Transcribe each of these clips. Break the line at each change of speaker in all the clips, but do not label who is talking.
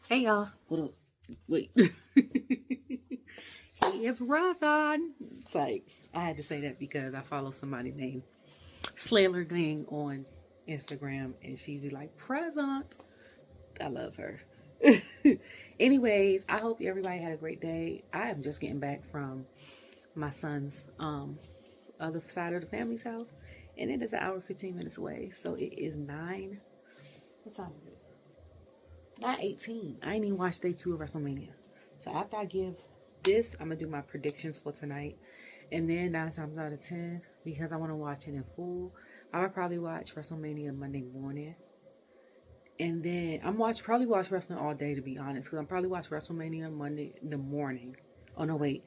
Hey y'all. What up? Wait. It's Razan. It's like I had to say that because I follow somebody named Slayer Gang on Instagram and she be like present. I love her. Anyways, I hope everybody had a great day. I am just getting back from my son's other side of the family's house, and it is an hour 15 minutes away. So it is 9. What time is it? 9:18. I ain't even watched day 2 of WrestleMania. So after I give this, I'm gonna do my predictions for tonight, and then 9 times out of 10, because I want to watch it in full, I would probably watch WrestleMania Monday morning, and then probably watch wrestling all day, to be honest, because I'm probably watch WrestleMania Monday in the morning. Oh no, wait.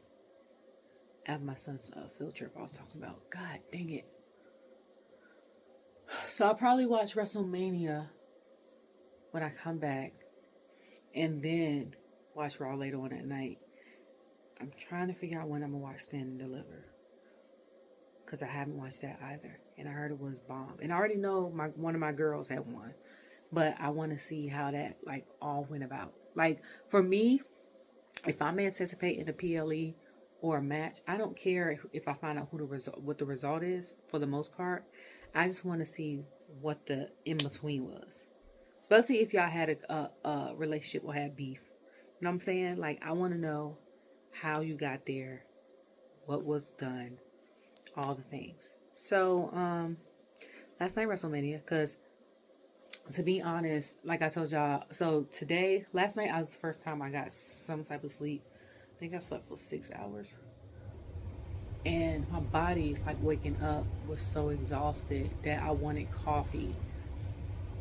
I have my son's field trip I was talking about. God dang it. So I'll probably watch WrestleMania when I come back, and then watch Raw later on at night. I'm trying to figure out when I'm going to watch Stand and Deliver, because I haven't watched that either, and I heard it was bomb. And I already know one of my girls had won, but I want to see how that all went about. For me, if I'm anticipating a PLE or a match, I don't care if I find out what the result is. For the most part, I just want to see what the in between was. Especially if y'all had a relationship or had beef. You know what I'm saying? I want to know how you got there, what was done, all the things. So, last night WrestleMania, because to be honest, like I told y'all, so last night was the first time I got some type of sleep. I think I slept for 6 hours. And my body, waking up, was so exhausted that I wanted coffee.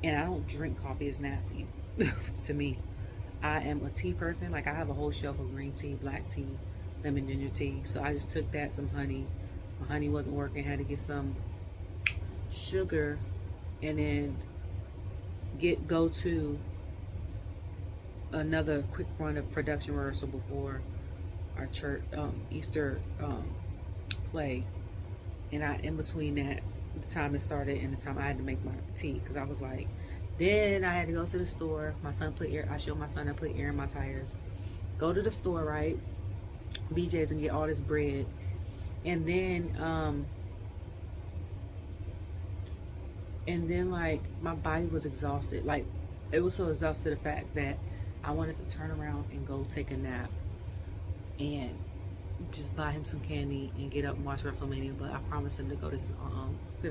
And I don't drink coffee. It's nasty to me. I am a tea person. I have a whole shelf of green tea, black tea, lemon ginger tea. So I just took that, some honey. My honey wasn't working. Had to get some sugar, and then go to another quick run of production rehearsal before our church Easter play. And in between that, the time it started and the time I had to make my tea, because I was then I had to go to the store. My son I showed my son I put air in my tires. Go to the store, right? BJ's, and get all this bread. And then my body was exhausted. It was so exhausted, the fact that I wanted to turn around and go take a nap and just buy him some candy and get up and watch WrestleMania. But I promised him to go to his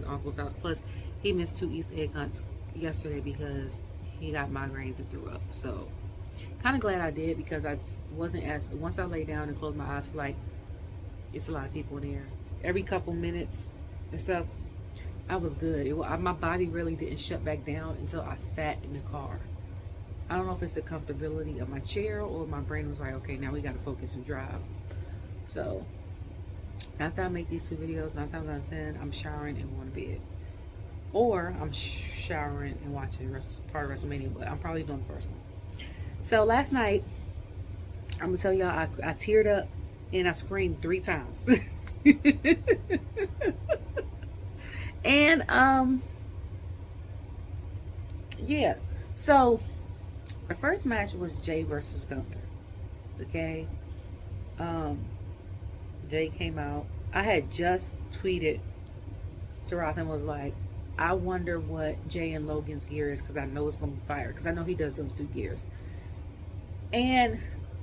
uncle's house. Plus, he missed 2 Easter egg hunts yesterday because he got migraines and threw up. So, kind of glad I did, because I wasn't once I lay down and closed my eyes for it's a lot of people in there. Every couple minutes and stuff, I was good. My body really didn't shut back down until I sat in the car. I don't know if it's the comfortability of my chair or my brain was okay, now we got to focus and drive. So, after I make these 2 videos, 9 times out of 10, I'm showering and going to bed. Or I'm showering and watching part of WrestleMania, but I'm probably doing the first one. So, last night, I'm going to tell y'all, I teared up and I screamed 3 times. And, yeah. So, the first match was Jade versus Gunther. Okay? Jade came out. I had just tweeted Sarath and was I wonder what Jay and Logan's gear is, because I know it's going to be fire, because I know he does those 2 gears. And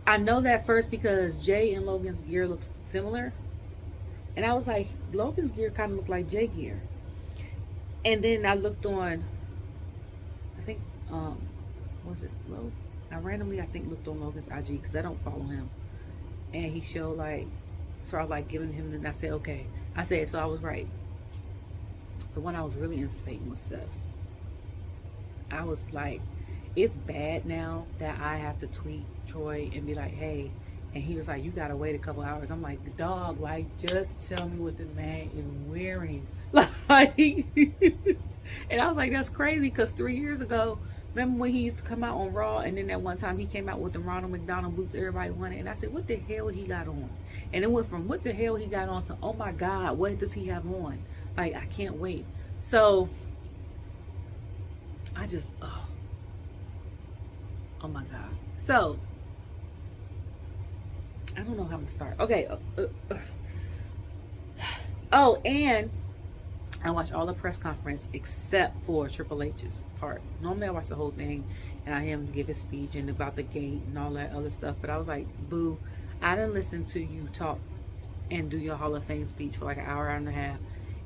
I know that first because Jay and Logan's gear looks similar. And I was Logan's gear kind of looked like Jay gear. And then I looked on, I think, was it Logan? I randomly, looked on Logan's IG, because I don't follow him. And he showed so I was giving him, and I said, okay. I said, so I was right. The one I was really anticipating was Seth's. I was it's bad now that I have to tweet Troy and be hey. And he was you gotta wait a couple hours. I'm dog, just tell me what this man is wearing. And I was that's crazy, because 3 years ago, remember when he used to come out on Raw, and then that one time he came out with the Ronald McDonald boots everybody wanted, and I said, what the hell he got on? And it went from what the hell he got on to, oh my God, what does he have on? I can't wait. So I just Oh my God. So, I don't know how I'm gonna start. Okay. Oh, and I watched all the press conference except for Triple H's part. Normally I watch the whole thing and I hear him give his speech and about the gate and all that other stuff. But I was like, boo, I didn't listen to you talk and do your Hall of Fame speech for like an hour and a half.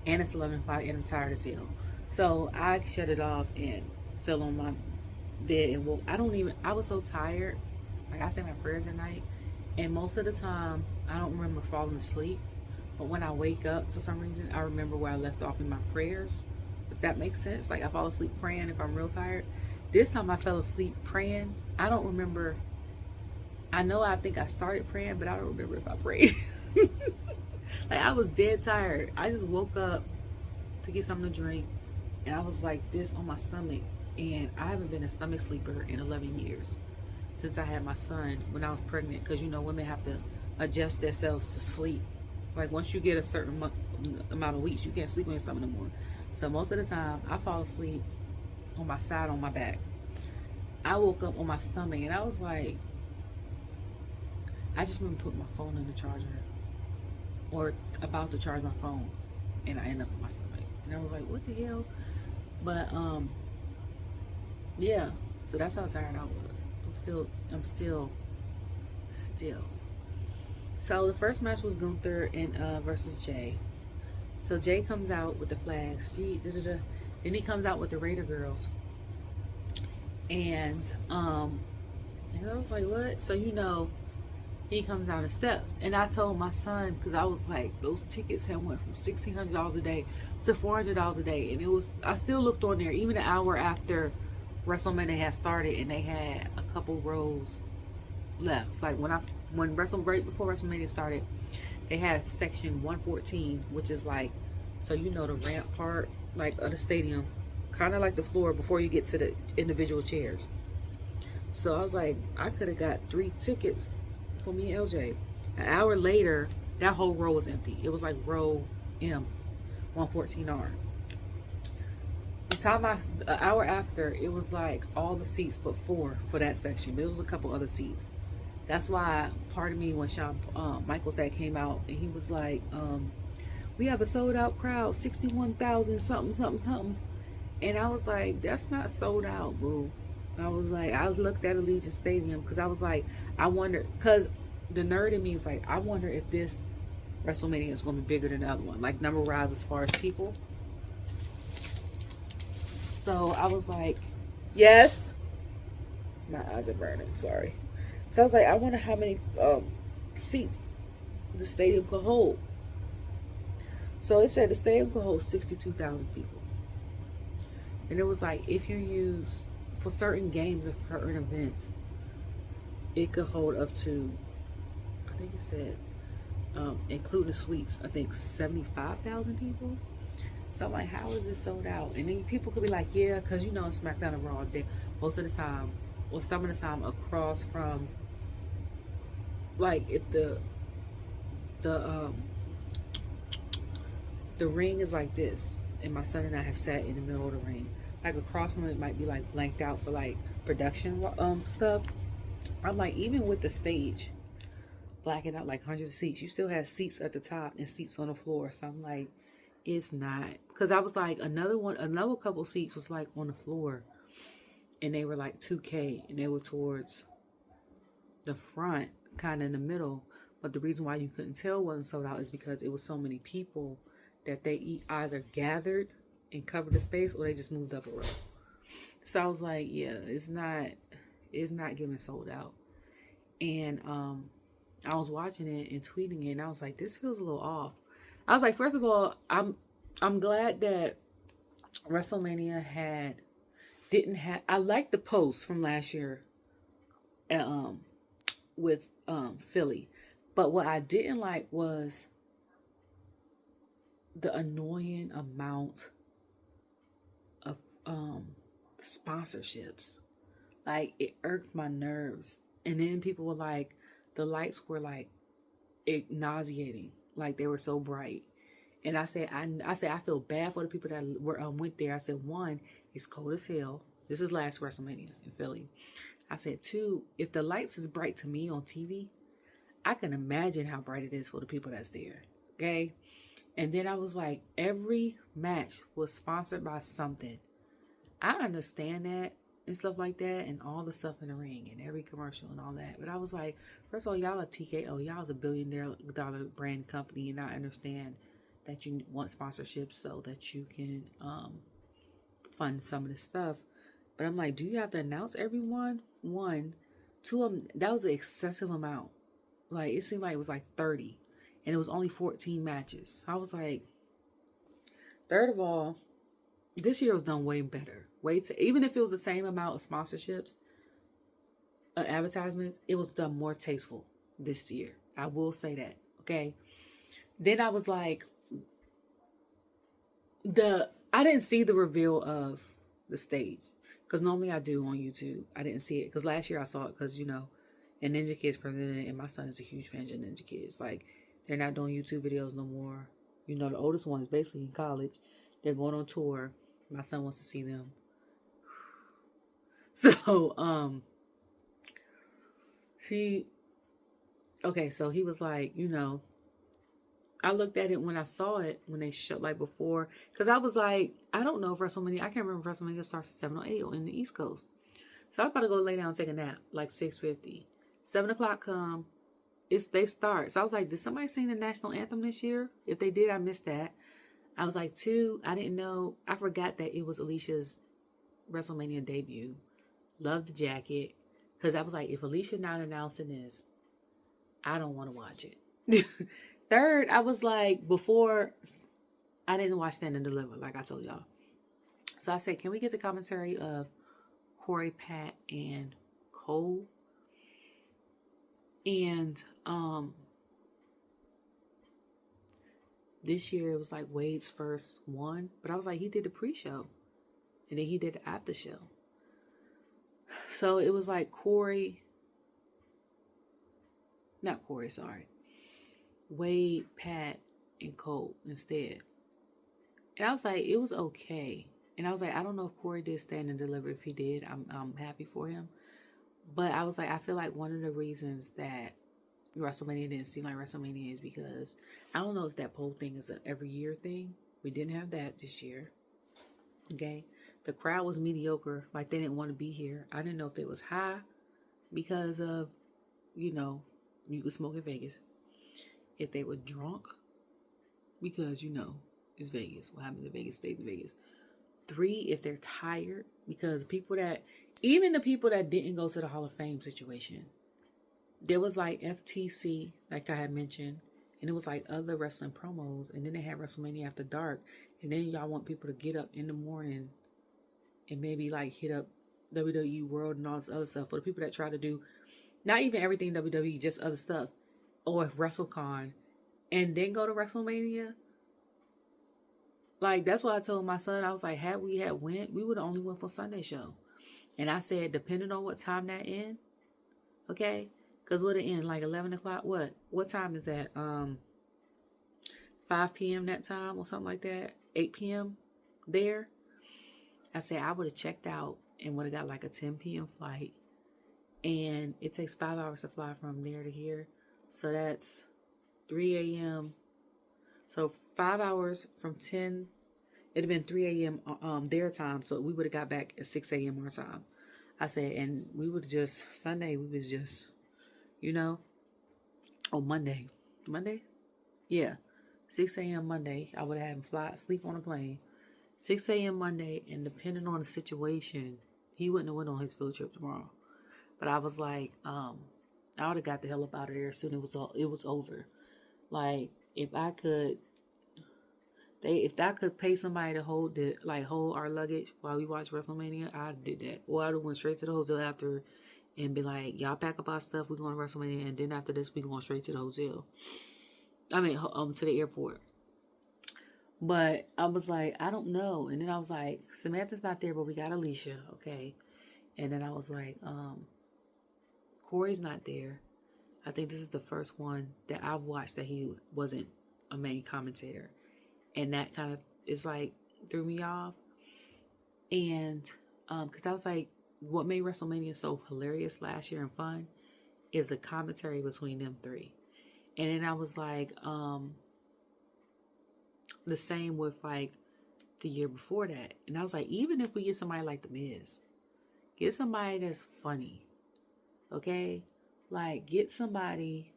And it's 11 o'clock and I'm tired as hell. So I shut it off and fell on my bed and woke. I was so tired. Like I say my prayers at night. And most of the time, I don't remember falling asleep. But when I wake up, for some reason, I remember where I left off in my prayers. If that makes sense. Like I fall asleep praying if I'm real tired. This time I fell asleep praying. I don't remember. I think I started praying, but I don't remember if I prayed. Like I was dead tired. I just woke up to get something to drink. And I was like this on my stomach. And I haven't been a stomach sleeper in 11 years. Since I had my son when I was pregnant. Because, women have to adjust themselves to sleep. Like once you get a certain amount of weeks, you can't sleep on your stomach no more. So most of the time, I fall asleep on my side, on my back. I woke up on my stomach and I was like, I just remember putting my phone in the charger or about to charge my phone, and I end up on my stomach. And I was like, what the hell? But yeah. So that's how tired I was. I'm still. So the first match was Gunther and versus Jade. So Jade comes out with the flags. Then he comes out with the Raider girls. And I was like, what? So he comes down the steps. And I told my son, because I was like, those tickets had went from $1,600 a day to $400 a day. And I still looked on there, even an hour after WrestleMania had started, and they had a couple rows left. Like right before WrestleMania started, they had section 114, which is like, so the ramp part, like of the stadium, kind of like the floor before you get to the individual chairs. So I was like, I could have got 3 tickets for me and LJ. An hour later, that whole row was empty. It was like row M, 114R. An hour after, it was like all the seats but 4 for that section. But it was a couple other seats. That's why part of me, when Shawn Michaels had came out and he was like, we have a sold out crowd, 61,000 something. And I was like, that's not sold out, boo. I was like, I looked at Allegiant Stadium because I was like, I wonder, because the nerd in me is like, I wonder if this WrestleMania is going to be bigger than the other one, like number wise as far as people. So I was like, yes. My eyes are burning, sorry. So I was like, I wonder how many seats the stadium could hold. So it said the stadium could hold 62,000 people. And it was like, if you use, for certain games and certain events, it could hold up to, I think it said, including the suites, I think 75,000 people. So I'm like, how is this sold out? And then people could be like, yeah, because SmackDown and Raw, most of the time, or some of the time, across from, like, if the ring is like this, and my son and I have sat in the middle of the ring, like across from it might be like blanked out for like production stuff. I'm like, even with the stage blacking out like hundreds of seats, you still have seats at the top and seats on the floor. So I'm like, it's not, because I was like, another couple seats was like on the floor, and they were like 2K, and they were towards the front, kind of in the middle. But the reason why you couldn't tell it wasn't sold out is because it was so many people that they either gathered and covered the space, or they just moved up a row. So I was like, yeah, it's not giving sold out. And I was watching it and tweeting it, and I was like, this feels a little off. I was like, first of all, I'm glad that WrestleMania didn't have. I liked the post from last year, with Philly, but what I didn't like was the annoying amount of sponsorships. Like, it irked my nerves. And then people were like, the lights were like nauseating, like they were so bright. And I said, I feel bad for the people that went there. I said, one, it's cold as hell. This is last WrestleMania in Philly. I said, 2, if the lights is bright to me on TV, I can imagine how bright it is for the people that's there. Okay. And then I was like, every match was sponsored by something. I understand that and stuff like that and all the stuff in the ring and every commercial and all that. But I was like, first of all, y'all are TKO. Y'all is a $1 billion brand company, and I understand that you want sponsorships so that you can fund some of this stuff. But I'm like, do you have to announce everyone? 1, 2 of them, that was an excessive amount. Like, it seemed like it was like 30. And it was only 14 matches. I was like, third of all, this year was done way better. Even if it was the same amount of sponsorships, advertisements, it was done more tasteful this year. I will say that. Okay. Then I was like, I didn't see the reveal of the stage. Because normally I do on YouTube. I didn't see it. Because last year I saw it because, and Ninja Kids presented, and my son is a huge fan of Ninja Kids. Like, they're not doing YouTube videos no more. The oldest one is basically in college. They're going on tour. My son wants to see them. So, so he was like, I looked at it when I saw it, when they showed, like, before, because I was like, I don't know if WrestleMania, I can't remember if WrestleMania starts at 7 or 8 in the East Coast. So I was about to go lay down and take a nap, like 6:50. 7 o'clock come, they start. So I was like, did somebody sing the national anthem this year? If they did, I missed that. I was like, 2, I didn't know, I forgot that it was Alicia's WrestleMania debut. Loved the jacket. Because I was like, if Alicia not announcing this, I don't want to watch it. Third, I was like, before, I didn't watch Stand and Deliver, like I told y'all. So I said, can we get the commentary of Corey, Pat, and Cole? And this year it was like Wade's first one. But I was like, he did the pre-show. And then he did the after show. So it was like Wade, Pat, and Cole instead. And I was like, it was okay. And I was like, I don't know if Corey did Stand and Deliver. If he did, I'm happy for him. But I was like, I feel like one of the reasons that WrestleMania didn't seem like WrestleMania is because I don't know if that poll thing is an every year thing. We didn't have that this year. Okay. The crowd was mediocre. Like, they didn't want to be here. I didn't know if they was high because of, you could smoke in Vegas. If they were drunk because, it's Vegas. What happens in Vegas stays in Vegas. 3, if they're tired, because even the people that didn't go to the Hall of Fame situation, there was like FTC, like I had mentioned, and it was like other wrestling promos, and then they had WrestleMania After Dark, and then y'all want people to get up in the morning and maybe like hit up WWE World and all this other stuff. For the people that try to do not even everything WWE, just other stuff, or WrestleCon, and then go to WrestleMania. Like, that's what I told my son. I was like, had we went, we would have only went for Sunday show. And I said, depending on what time that end, okay? Because would it end like 11 o'clock? What time is that? 5 p.m. that time or something like that? 8 p.m. there? I said, I would have checked out and would have got like a 10 p.m. flight. And it takes 5 hours to fly from there to here. So that's 3 a.m. So 5 hours from 10, it'd have been 3 a.m. Their time. So we would have got back at 6 a.m. our time. I said, and we would just, Sunday, we was just, Monday. Monday? Yeah. 6 a.m. Monday. I would have had him sleep on a plane. 6 a.m. Monday, and depending on the situation, he wouldn't have went on his field trip tomorrow. But I was like, I would have got the hell up out of there as soon as it was over. Like, if I could pay somebody to hold our luggage while we watch WrestleMania, I'd did that. Or I'd have went straight to the hotel after and be like, y'all pack up our stuff, we're going to WrestleMania, and then after this, we're going straight to the hotel. To the airport. But I was like, I don't know. And then I was like, Samantha's not there, but we got Alicia, okay? And then I was like, Corey's not there. I think this is the first one that I've watched that he wasn't a main commentator. And that kind of is like threw me off. And because I was like, what made WrestleMania so hilarious last year and fun is the commentary between them three. And then I was like, the same with like the year before that. And I was like, even if we get somebody like The Miz, get somebody that's funny. Okay? Like, get somebody.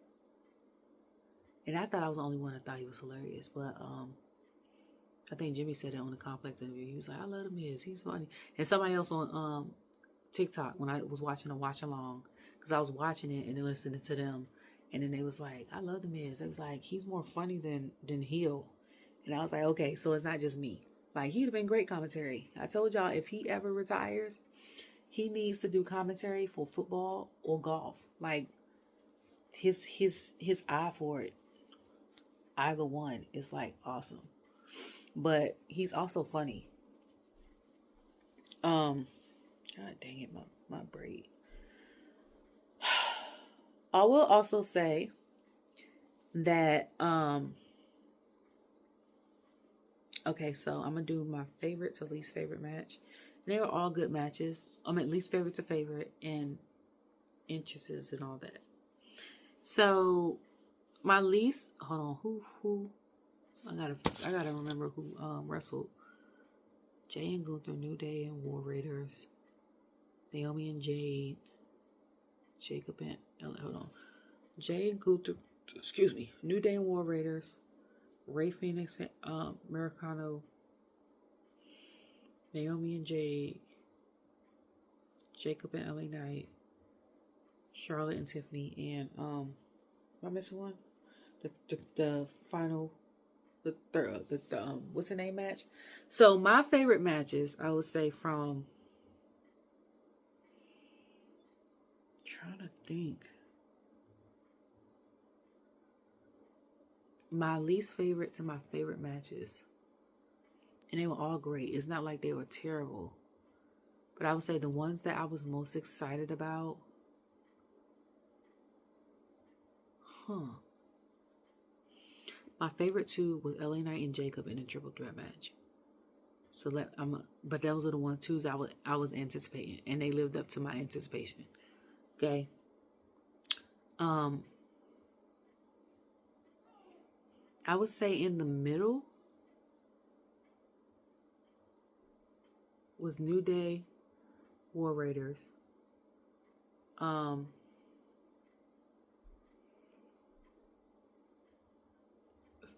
And I thought I was the only one that thought he was hilarious. But I think Jimmy said it on the Complex interview. He was like, I love The Miz. He's funny. And somebody else on TikTok, when I was watching a watch along, because I was watching it and then listening to them. And then they was like, I love The Miz. It was like, he's more funny than heel. And I was like, okay, so it's not just me. Like, he'd have been great commentary. I told y'all, if he ever retires, he needs to do commentary for football or golf. Like, his eye for it, either one, is like awesome. But he's also funny. God dang it, my braid. I will also say that okay, so I'm gonna do my favorite to least favorite match. They were all good matches. Least favorite to favorite and interests and all that. So my least, hold on, who I gotta remember who wrestled. Jay and Gunther, New Day and War Raiders, Naomi and Jade, Jacob and hold on, Jay and Gunther, excuse me, New Day and War Raiders, Ray Fenix and Americano, Naomi and Jade, Jacob and LA Knight, Charlotte and Tiffany, and am I missing one? The final, the third, what's the name match? So my favorite matches, I would say from, trying to think, my least favorite to my favorite matches, and they were all great. It's not like they were terrible, but I would say the ones that I was most excited about, my favorite two was LA Knight and Jacob in a triple threat match. So but those are the one twos I was anticipating, and they lived up to my anticipation. Okay. I would say in the middle was New Day, War Raiders.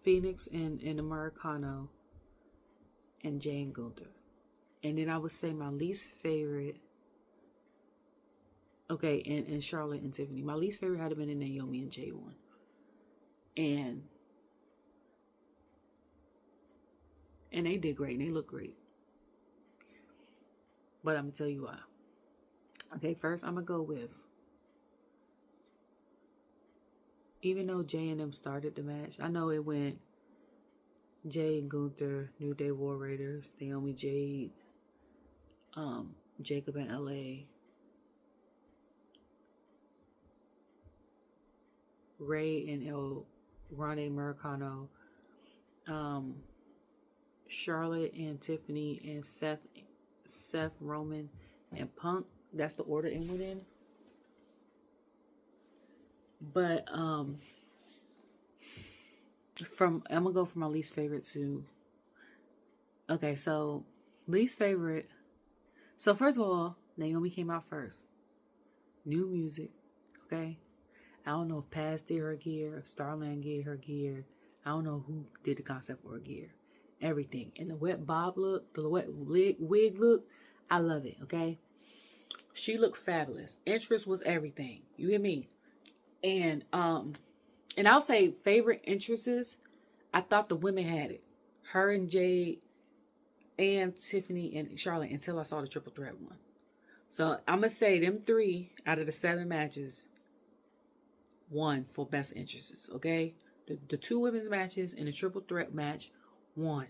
Fenix and Americano, and Jay and Gunther. And then I would say my least favorite, okay, and Charlotte and Tiffany. My least favorite had been in Naomi and Jay one. And they did great, and they look great. But I'm going to tell you why. Okay, first I'm going to go with, even though Jay and them started the match, I know it went Jay and Gunther, New Day War Raiders, Naomi, Jade, Jacob and LA, Ray and Grande Americano, Charlotte and Tiffany, and Seth Roman and Punk. That's the order it went in. But I'm gonna go from my least favorite to, okay, so least favorite. So first of all, Naomi came out first. New music, okay? I don't know if Paz did her gear, if Starland did her gear. I don't know who did the concept for her gear. Everything. And the wet bob look, the wet wig look, I love it, okay? She looked fabulous. Interest was everything. You hear me? And I'll say favorite interests, I thought the women had it. Her and Jade and Tiffany and Charlotte, until I saw the triple threat one. So I'm going to say them 3 out of the 7 matches won for best interests, okay? The 2 women's matches and the triple threat match won,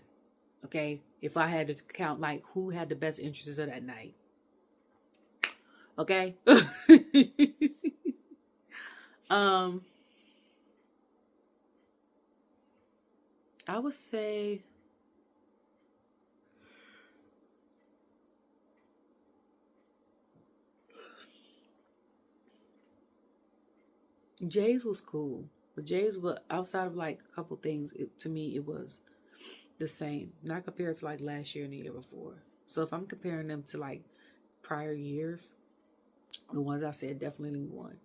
okay? If I had to count like who had the best interests of that night. Okay? I would say Jay's was cool, but Jay's was outside of like a couple things. To me, it was the same, not compared to like last year and the year before. So if I'm comparing them to like prior years, the ones I said definitely won.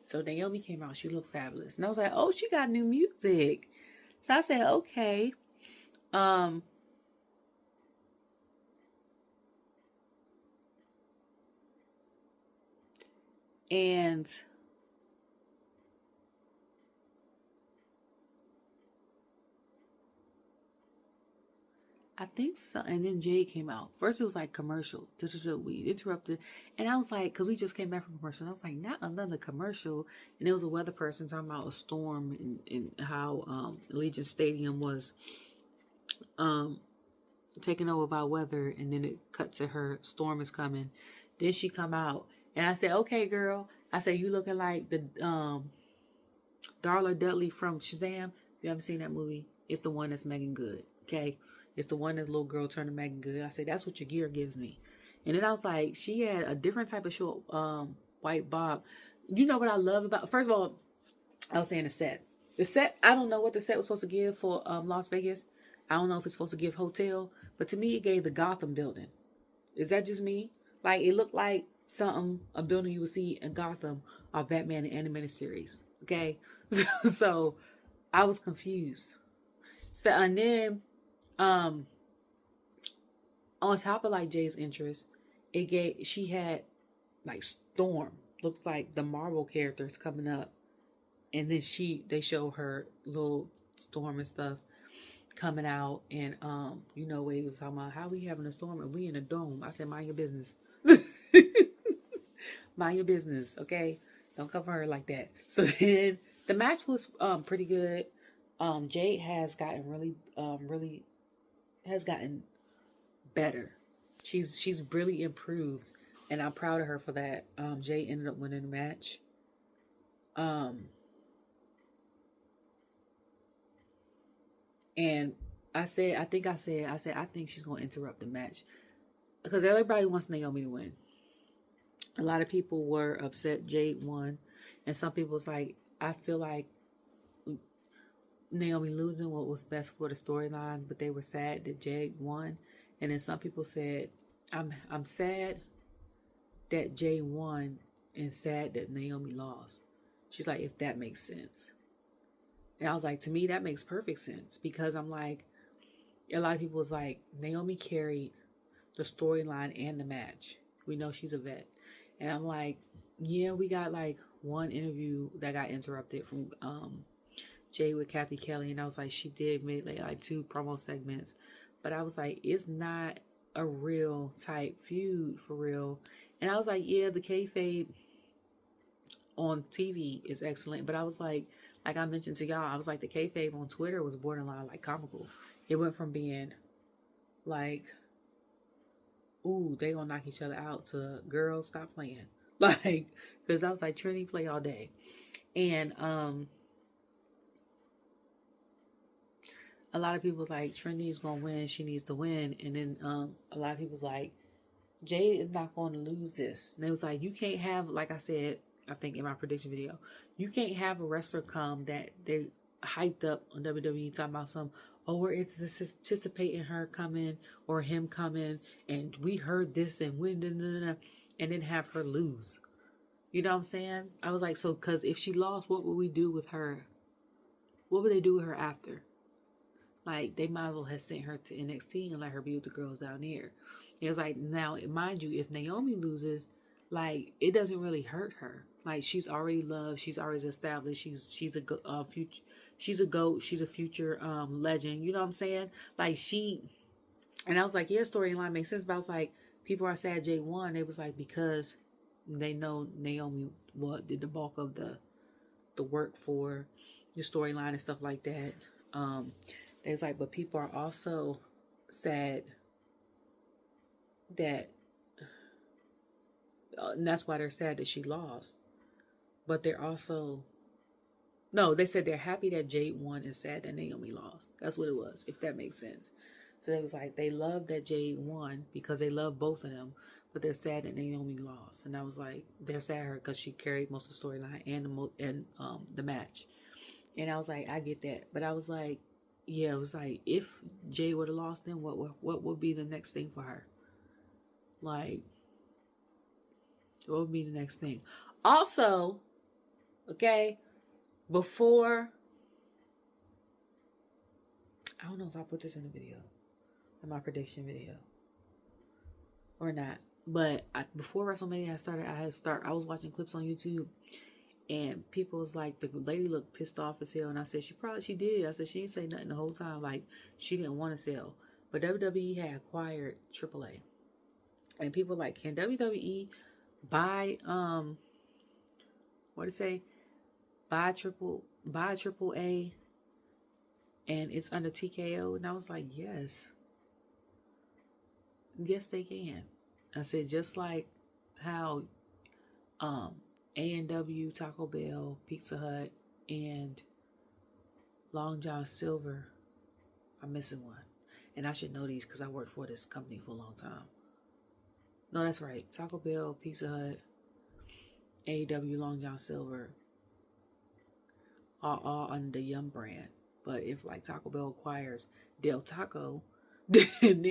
So Naomi came out, she looked fabulous, and I was like, oh, she got new music. So I said, okay. Um, and I think so. And then Jade came out. First, it was like commercial. We interrupted. And I was like, because we just came back from commercial. And I was like, not another commercial. And it was a weather person talking about a storm and how Allegiant Stadium was taken over by weather. And then it cut to her storm is coming. Then she come out. And I said, okay, girl. I said, you looking like the Darla Dudley from Shazam. If you haven't seen that movie, it's the one that's Megan Good. Okay. It's the one that little girl turned to Megan Good. I said, that's what your gear gives me. And then I was like, she had a different type of short white bob. You know what I love about, first of all, I was saying the set. The set, I don't know what the set was supposed to give for Las Vegas. I don't know if it's supposed to give hotel, but to me it gave the Gotham building. Is that just me? Like it looked like something, a building you would see in Gotham or Batman the animated series. Okay. So I was confused. So and then on top of like Jay's interest, she had like Storm, looks like the Marvel characters coming up, and then they show her little Storm and stuff coming out, and he was talking about how we having a storm and we in a dome. I said, mind your business. Mind your business, okay? Don't come for her like that. So then the match was pretty good. Jade has gotten really has gotten better. She's really improved, and I'm proud of her for that. Jade ended up winning the match. And I think she's gonna interrupt the match because everybody wants Naomi to win. A lot of people were upset Jade won, and some people was like, I feel like Naomi losing what was best for the storyline, but they were sad that Jade won. And then some people said, I'm sad that Jade won and sad that Naomi lost. She's like, if that makes sense. And I was like, to me, that makes perfect sense because I'm like, a lot of people was like, Naomi carried the storyline and the match. We know she's a vet. And I'm like, yeah, we got like one interview that got interrupted from Jade with Kathy Kelly, and I was like, she did make like 2 promo segments, but I was like, it's not a real type feud for real. And I was like, yeah, the kayfabe on TV is excellent, but I was like I mentioned to y'all, I was like, the kayfabe on Twitter was borderline like comical. It went from being like, ooh, they gonna knock each other out to girls, stop playing. Like, because I was like, Trinity play all day. And a lot of people like, Trinity's gonna win, she needs to win. And then a lot of people's like, Jade is not going to lose this. And it was like, you can't have, like I said, I think in my prediction video, you can't have a wrestler come that they hyped up on WWE talking about we're anticipating her coming or him coming, and we heard this and when, and then have her lose. You know what I'm saying? I was like, so, because if she lost, what would we do with her? What would they do with her after? Like, they might as well have sent her to NXT and let her be with the girls down there. It was like, now, mind you, if Naomi loses, like, it doesn't really hurt her. Like, she's already loved. She's always established. She's a future. She's a GOAT. She's a future legend. You know what I'm saying? Like, and I was like, yeah, storyline makes sense. But I was like, people are sad Jay won. It was like, because they know Naomi did the bulk of the work for the storyline and stuff like that. It's like, but people are also sad that, and that's why they're sad that she lost. But they're also, no, they said they're happy that Jade won and sad that Naomi lost. That's what it was, if that makes sense. So it was like, they love that Jade won because they love both of them. but they're sad that Naomi lost. And I was like, they're sad her because she carried most of the storyline and the match. And I was like, I get that, but I was like, yeah, it was like, if Jade would have lost, then what would be the next thing for her? Like, what would be the next thing? Also, okay, before, I don't know if I put this in the video, in my prediction video, or not. But before WrestleMania I was watching clips on YouTube, and people was like, the lady looked pissed off as hell. And I said, she did. I said, she didn't say nothing the whole time. Like, she didn't want to sell. But WWE had acquired AAA. And people were like, can WWE buy, buy AAA and it's under TKO? And I was like, yes. Yes, they can. I said, just like how, A&W, Taco Bell, Pizza Hut, and Long John Silver are missing one. And I should know these because I worked for this company for a long time. No, that's right. Taco Bell, Pizza Hut, A&W, Long John Silver are all under the Yum brand. But if like Taco Bell acquires Del Taco, then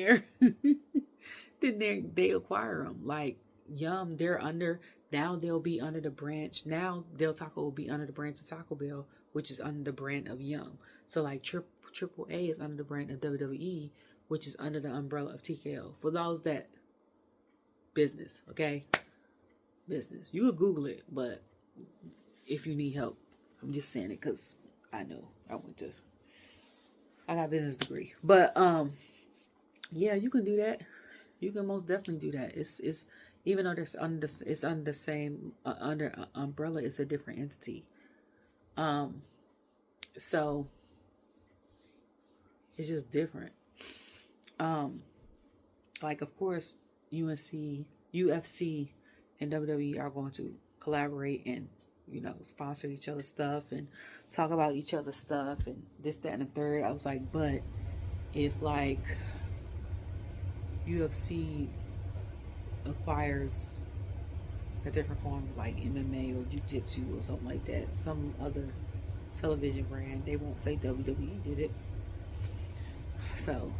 they acquire them. Like Yum, they're under. Now they'll be under the branch. Now Del Taco will be under the branch of Taco Bell, which is under the brand of Yum. So like Triple A is under the brand of WWE, which is under the umbrella of TKO. For those that business, okay? Business. You could Google it, but if you need help, I'm just saying it because I know I got a business degree. But yeah, you can do that. You can most definitely do that. It's even though it's under the same umbrella, it's a different entity. So it's just different. Like of course, UFC, and WWE are going to collaborate and sponsor each other's stuff and talk about each other's stuff and this, that, and the third. I was like, but if like UFC acquires a different form like MMA or jiu-jitsu or something like that, some other television brand, they won't say WWE did it. So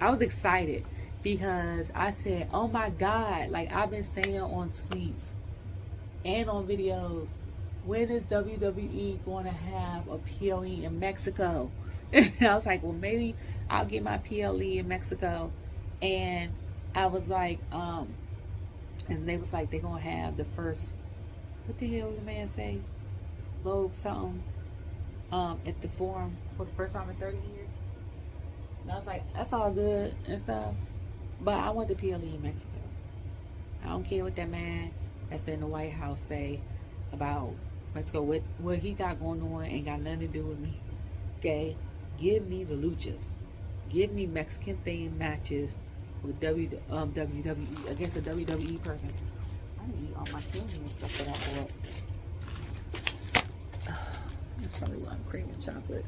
I was excited because I said, oh my God, like I've been saying on tweets and on videos, when is WWE going to have a PLE in Mexico? And I was like, well, maybe I'll get my PLE in Mexico. And I was like, and they was like, they're going to have the first, what the hell did the man say? Lobe something, at the Forum for the first time in 30 years. And I was like, that's all good and stuff, but I want the PLE in Mexico. I don't care what that man that's in the White House say about Mexico. What he got going on ain't got nothing to do with me. Okay? Give me the luchas. Give me Mexican themed matches with WWE against a WWE person. I need to eat all my candy and stuff that I bought. That's probably why I'm craving chocolate.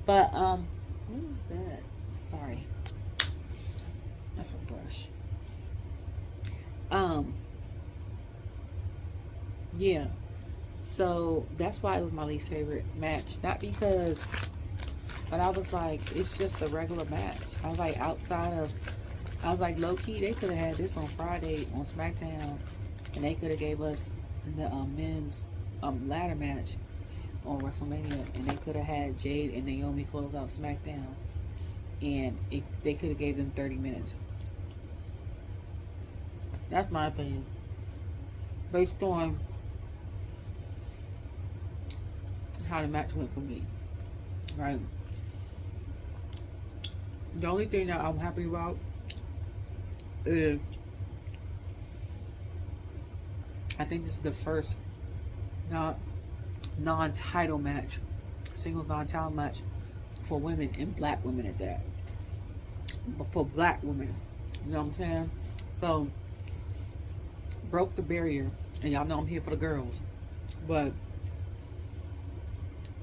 But what is that? Sorry. That's a brush. Yeah. So that's why it was my least favorite match. Not because, but I was like, it's just a regular match. I was like, low key, they could have had this on Friday on SmackDown, and they could have gave us the men's ladder match on WrestleMania, and they could have had Jade and Naomi close out SmackDown, and they could have gave them 30 minutes. That's my opinion, based on how the match went for me. Right. The only thing that I'm happy about is I think this is the first non-title match, singles non-title match for women and black women at that. But for black women, you know what I'm saying? So broke the barrier, and y'all know I'm here for the girls. But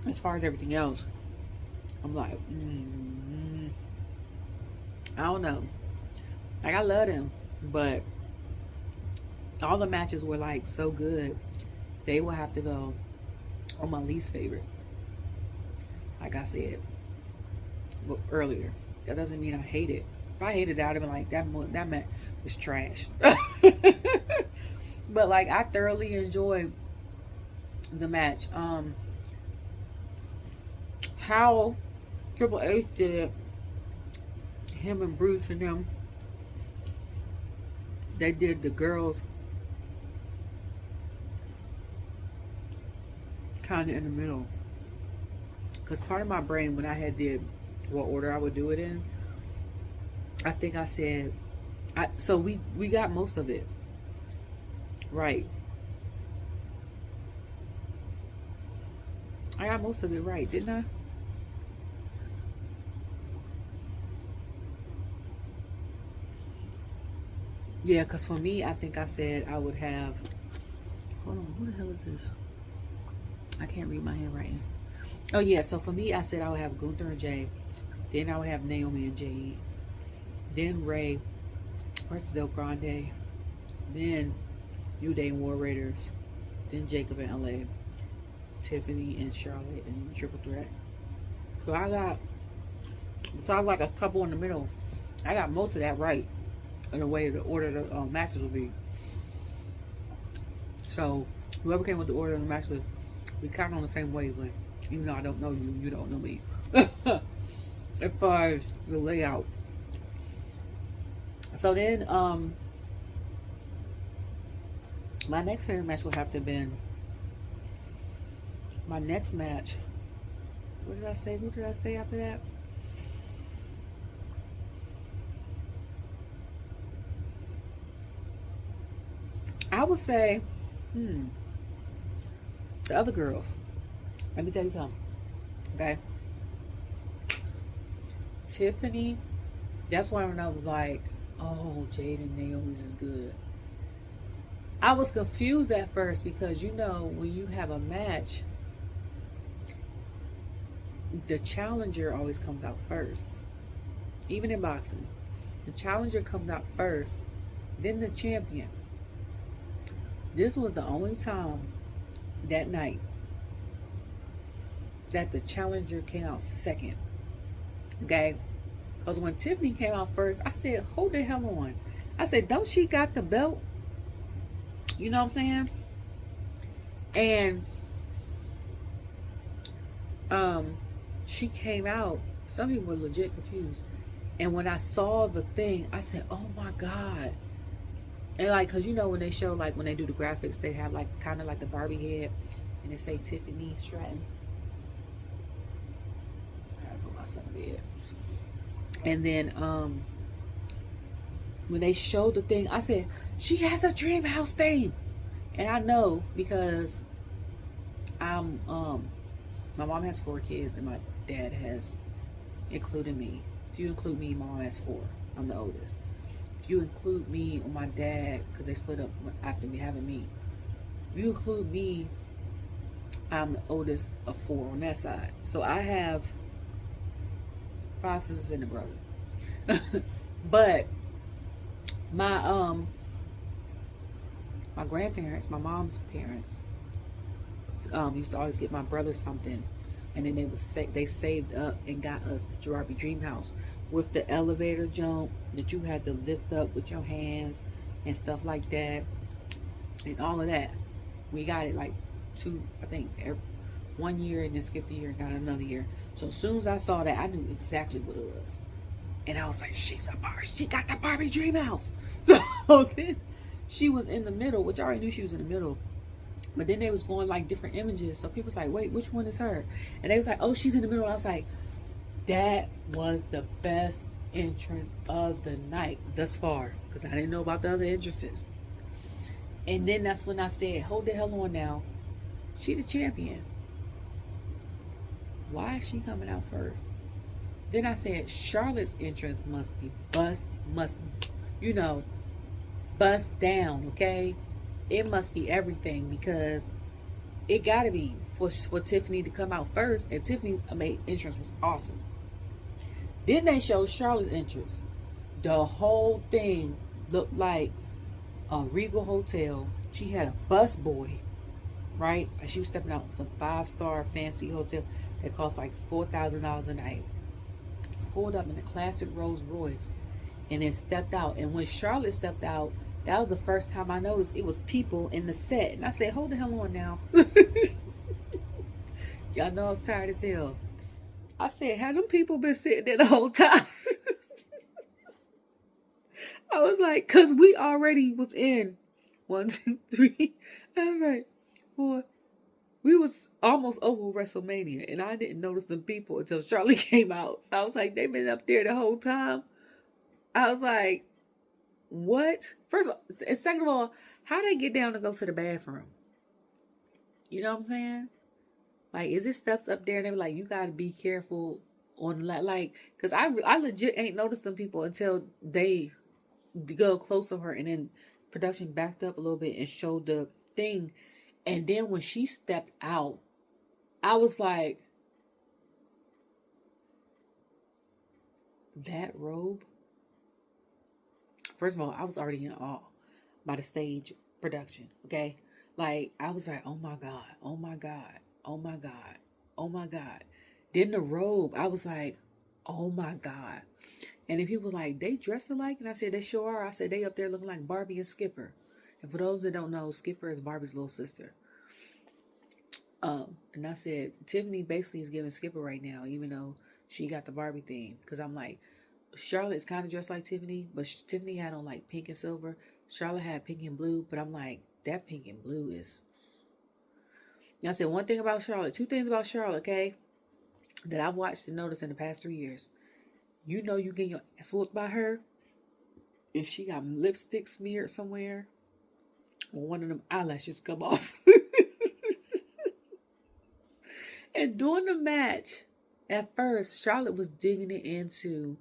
as far as everything else, I'm like, I don't know. Like, I love them, but all the matches were like so good. They will have to go on my least favorite. Like I said earlier, that doesn't mean I hate it. If I hated it, I'd have been like, that match was trash. But like, I thoroughly enjoyed the match. How Triple H did him and Bruce and them, they did the girls kind of in the middle, because part of my brain, when I had did what order I would do it in, I think I said, so we got most of it right. I got most of it right, didn't I? Yeah, because for me, I think I said I would have, hold on, who the hell is this? I can't read my handwriting. Oh yeah, so for me, I said I would have Gunther and Jade. Then I would have Naomi and Jade. Then Ray versus Grande. Then New Day and War Raiders. Then Jacob and LA. Tiffany and Charlotte and Triple Threat. So I got, besides like a couple in the middle, I got most of that right in the way the order the matches will be. So whoever came with the order of the matches, we kind of on the same wavelength. Even though I don't know you, you don't know me. As far as the layout. So then, my next favorite match would have to have been my next match. What did I say? Who did I say after that? I would say, the other girls. Let me tell you something. Okay? Tiffany, that's why when I was like, oh, Jade and Naomi's is good. I was confused at first because, you know, when you have a match, the challenger always comes out first. Even in boxing. The challenger comes out first, then the champion. This was the only time that night that the challenger came out second. Okay? Because when Tiffany came out first, I said, hold the hell on. I said, don't she got the belt? You know what I'm saying? And she came out. Some people were legit confused. And when I saw the thing, I said, oh my God. And like, because you know when they show, like when they do the graphics, they have like kind of like the Barbie head. And they say Tiffany Stratton. I gotta put my son in bed. And then when they showed the thing, I said, she has a dream house thing. And I know because I'm my mom has 4 kids and my dad has included me. If you include me, my mom has 4. I'm the oldest. If you include me or my dad, because they split up after me having me, if you include me, I'm the oldest of 4 on that side. So I have 5 sisters and a brother. But my my grandparents, my mom's parents, used to always get my brother something, and then they saved up and got us the Jarabi Dream House with the elevator jump that you had to lift up with your hands and stuff like that, and all of that. We got it like 1 year, and then skipped a year and got another year. So as soon as I saw that, I knew exactly what it was. And I was like, she's a Barbie. She got the Barbie Dream House. So then she was in the middle, which I already knew she was in the middle. But then they was going like different images. So people was like, wait, which one is her? And they was like, oh, she's in the middle. And I was like, that was the best entrance of the night thus far. Because I didn't know about the other entrances. And then that's when I said, hold the hell on now. She the champion. Why is she coming out first? Then I said, Charlotte's entrance must be bust down, okay? It must be everything, because it gotta be for Tiffany to come out first, and Tiffany's entrance was awesome. Then they showed Charlotte's entrance. The whole thing looked like a Regal Hotel. She had a bus boy, right? And she was stepping out in some 5-star fancy hotel that cost like $4,000 a night. Pulled up in a classic Rolls Royce and then stepped out. And when Charlotte stepped out, that was the first time I noticed it was people in the set. And I said, hold the hell on now. Y'all know I was tired as hell. I said, had them people been sitting there the whole time? I was like, because we already was in 1, 2, 3. I was like, 4. We was almost over WrestleMania, and I didn't notice the people until Charlotte came out. So I was like, they've been up there the whole time. I was like, what? First of all, and second of all, how they get down to go to the bathroom? You know what I'm saying? Like, is it steps up there? And they're like, you got to be careful on like, because I legit ain't noticed them people until they go close to her, and then production backed up a little bit and showed the thing. And then when she stepped out, I was like, that robe? First of all, I was already in awe by the stage production, okay? Like, I was like, oh my God, oh my God, oh my God, oh my God. Then the robe, I was like, oh my God. And then people were like, they dress alike? And I said, they sure are. I said, they up there looking like Barbie and Skipper. And for those that don't know, Skipper is Barbie's little sister. And I said, Tiffany basically is giving Skipper right now, even though she got the Barbie theme. Because I'm like, Charlotte's kind of dressed like Tiffany, but Tiffany had on like pink and silver. Charlotte had pink and blue, but I'm like, that pink and blue is... And I said, one thing about Charlotte, 2 things about Charlotte, okay, that I've watched and noticed in the past 3 years. You know you get your ass whooped by her if she got lipstick smeared somewhere or one of them eyelashes come off. And during the match, at first, Charlotte was digging it into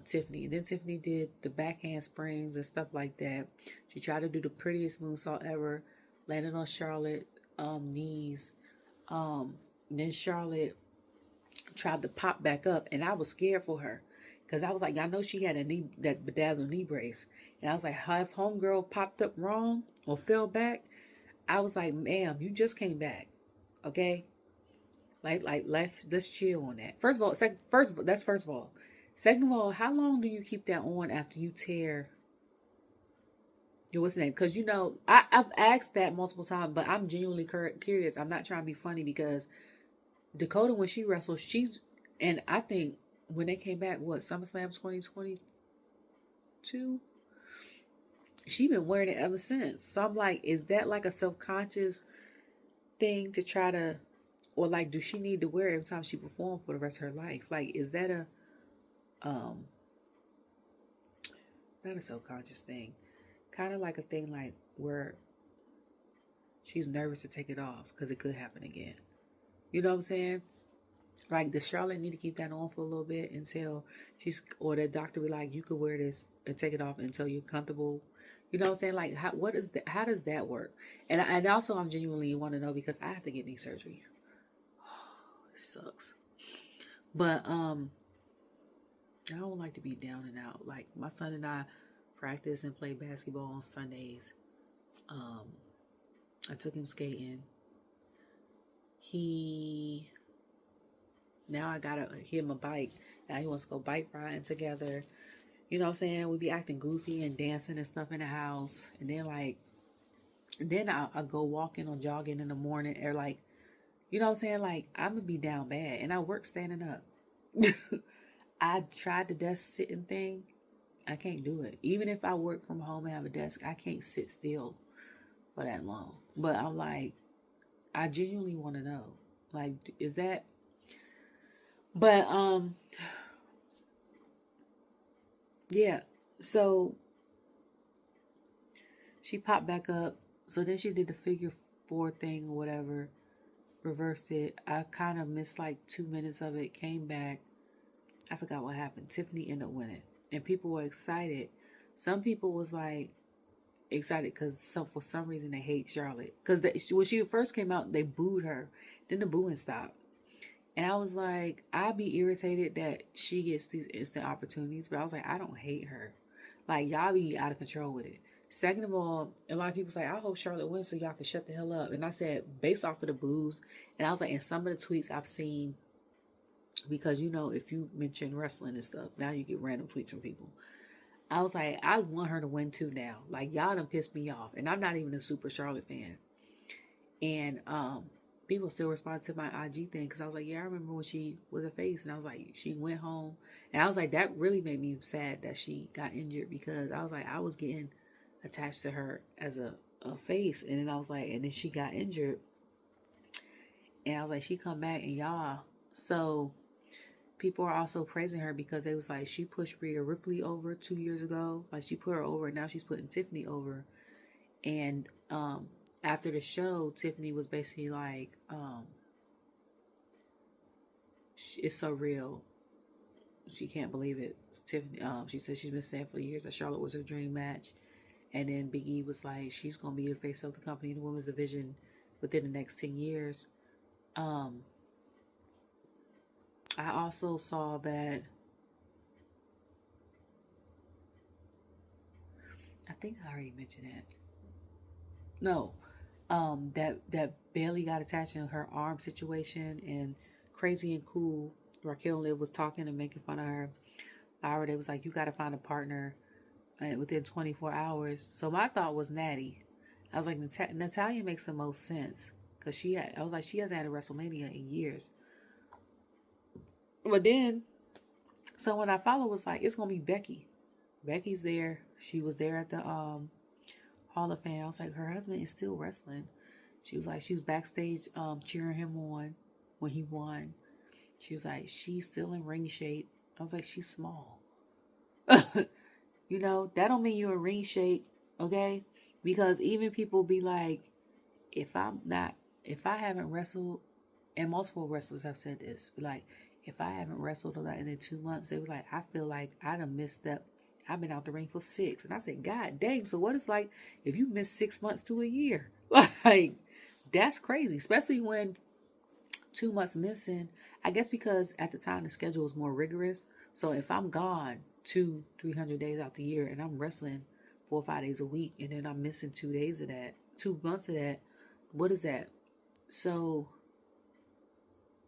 Tiffany. And then Tiffany did the backhand springs and stuff like that. She tried to do the prettiest moonsault ever, landed on Charlotte's knees. Then Charlotte tried to pop back up, and I was scared for her because I was like, I know she had that bedazzled knee brace, and I was like, if homegirl popped up wrong or fell back, I was like, ma'am, you just came back, okay? Like let's chill on that. First of all, that's first of all. Second of all, how long do you keep that on after you tear your what's the name? Because you know, I've asked that multiple times, but I'm genuinely curious. I'm not trying to be funny because Dakota, when she wrestles, and I think when they came back, SummerSlam 2022? She been wearing it ever since. So I'm like, is that like a self-conscious thing to try to, or like, do she need to wear it every time she performs for the rest of her life? Like, is that not a self-conscious thing? Kind of like a thing like where she's nervous to take it off because it could happen again. You know what I'm saying? Like, does Charlotte need to keep that on for a little bit until or the doctor be like, you could wear this and take it off until you're comfortable? You know what I'm saying? Like, how does that work? And also, I'm genuinely want to know because I have to get knee surgery. It sucks. But, I don't like to be down and out. Like, my son and I practice and play basketball on Sundays. I took him skating. Now I gotta give him a bike. Now he wants to go bike riding together. You know what I'm saying? We be acting goofy and dancing and stuff in the house. And then I'll go walking or jogging in the morning. Or like, you know what I'm saying? Like, I'm gonna be down bad. And I work standing up. I tried the desk sitting thing. I can't do it. Even if I work from home and have a desk, I can't sit still for that long. But I'm like, I genuinely want to know. Like, is that... But, yeah. So, she popped back up. So then she did the figure 4 thing or whatever. Reversed it. I kind of missed like 2 minutes of it. Came back. I forgot what happened. Tiffany ended up winning. And people were excited. Some people was like excited because for some reason they hate Charlotte. Because when she first came out, they booed her. Then the booing stopped. And I was like, I'd be irritated that she gets these instant opportunities. But I was like, I don't hate her. Like, y'all be out of control with it. Second of all, a lot of people say, I hope Charlotte wins so y'all can shut the hell up. And I said, based off of the boos, and I was like, in some of the tweets I've seen, because you know, if you mention wrestling and stuff, now you get random tweets from people. I was like, I want her to win too now. Like, y'all done pissed me off. And I'm not even a super Charlotte fan. And people still respond to my IG thing because I was like, yeah, I remember when she was a face. And I was like, she went home. And I was like, that really made me sad that she got injured because I was like, I was getting attached to her as a face. And then I was like, and then she got injured. And I was like, she come back and y'all. So people are also praising her because they was like, she pushed Rhea Ripley over 2 years ago. Like, she put her over, and now she's putting Tiffany over. And after the show, Tiffany was basically like, it's so real. She can't believe it. Tiffany, she said she's been saying for years that Charlotte was her dream match. And then Big E was like, she's going to be the face of the company in the women's division within the next 10 years. I also saw that, I think I already mentioned that. No, that Bailey got attached in her arm situation, and Crazy and Cool, Raquel Liv was talking and making fun of her. They was like, you got to find a partner within 24 hours. So my thought was Natty. I was like, Natalia makes the most sense because she hasn't had a WrestleMania in years. But then someone I follow was like, it's gonna be Becky. Becky's there. She was there at the Hall of Fame. I was like, her husband is still wrestling. She was like, she was backstage cheering him on when he won. She was like, she's still in ring shape. I was like, she's small. You know, that don't mean you're in ring shape, okay? Because even people be like, if I haven't wrestled, and multiple wrestlers have said this, like, if I haven't wrestled in 2 months, they were like, I feel like I done missed that. I've been out the ring for 6. And I said, God dang, so what is like if you miss 6 months to a year? Like, that's crazy, especially when 2 months missing. I guess because at the time the schedule was more rigorous. So if I'm gone 300 days out the year and I'm wrestling 4 or 5 days a week, and then I'm missing 2 days of that, 2 months of that, what is that? So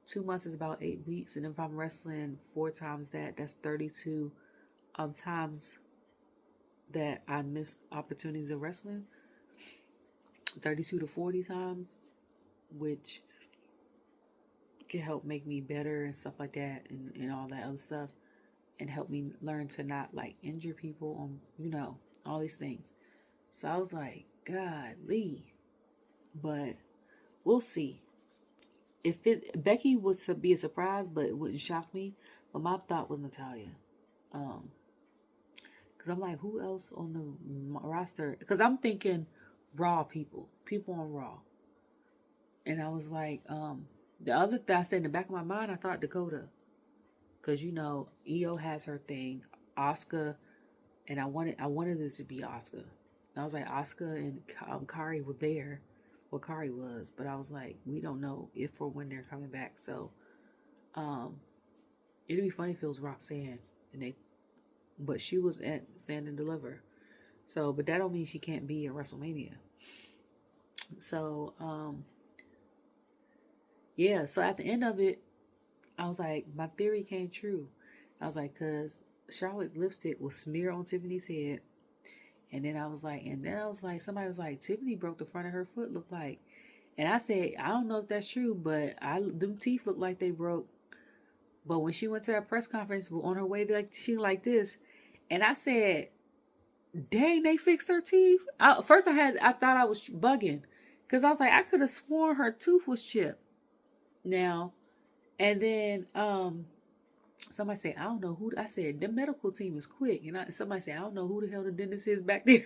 2 months is about 8 weeks. And if I'm wrestling 4 times that, that's 32 times that I missed opportunities of wrestling. 32 to 40 times, which can help make me better and stuff like that, and all that other stuff, and help me learn to not like injure people on, you know, all these things. So I was like, golly. But we'll see. If Becky would be a surprise, but it wouldn't shock me. But my thought was Natalya. Because I'm like, who else on the roster? Because I'm thinking Raw people on Raw. And I was like, the other thing I said in the back of my mind, I thought Dakota. Because, you know, Io has her thing. Asuka, and I wanted this to be Asuka. I was like, Asuka and Kari were there. Well, Kari was, but I was like, we don't know if or when they're coming back. So, it'd be funny if it was Roxanne but she was at Stand and Deliver. So, but that don't mean she can't be at WrestleMania. So, yeah. So at the end of it, I was like, my theory came true. I was like, cause Charlotte's lipstick was smeared on Tiffany's head. And then I was like, somebody was like, Tiffany broke the front of her foot, looked like. And I said, I don't know if that's true, but them teeth looked like they broke. But when she went to that press conference on her way to she like this, and I said, dang, they fixed her teeth. First I thought I was bugging, because I was like, I could have sworn her tooth was chipped. Now, and then somebody said, I don't know who. I said, the medical team is quick, and somebody said, I don't know who the hell the dentist is back there.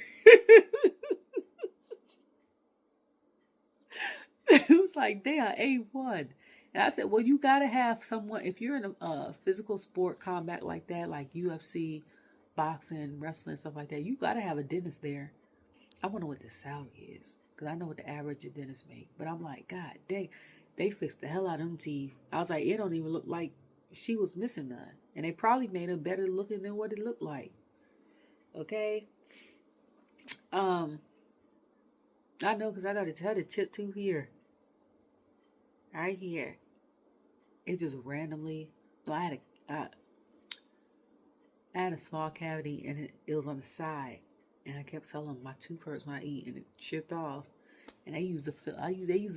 It was like, they are A1. And I said, well, you got to have someone, if you're in a physical sport combat like that, like UFC, boxing, wrestling, stuff like that, you got to have a dentist there. I wonder what the salary is, because I know what the average dentist make. But I'm like, God dang, they fixed the hell out of them teeth. I was like, it don't even look like she was missing none. And they probably made her better looking than what it looked like. Okay? I know because I got a chip too here. Right here. It just randomly. So I had a small cavity and it was on the side. And I kept telling my tooth hurts when I eat and it chipped off. And they use the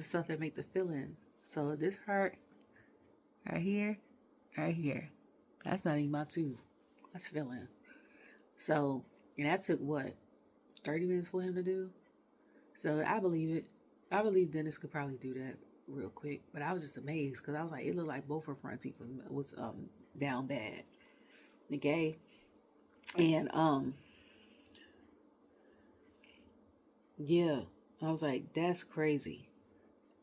stuff that make the fillings. So this hurt right here, right here. That's not even my tooth. That's filling. So, and that took what, 30 minutes for him to do? So I believe it. I believe Dennis could probably do that real quick. But I was just amazed because I was like, it looked like both her front teeth was down bad. Okay. And yeah. I was like, that's crazy.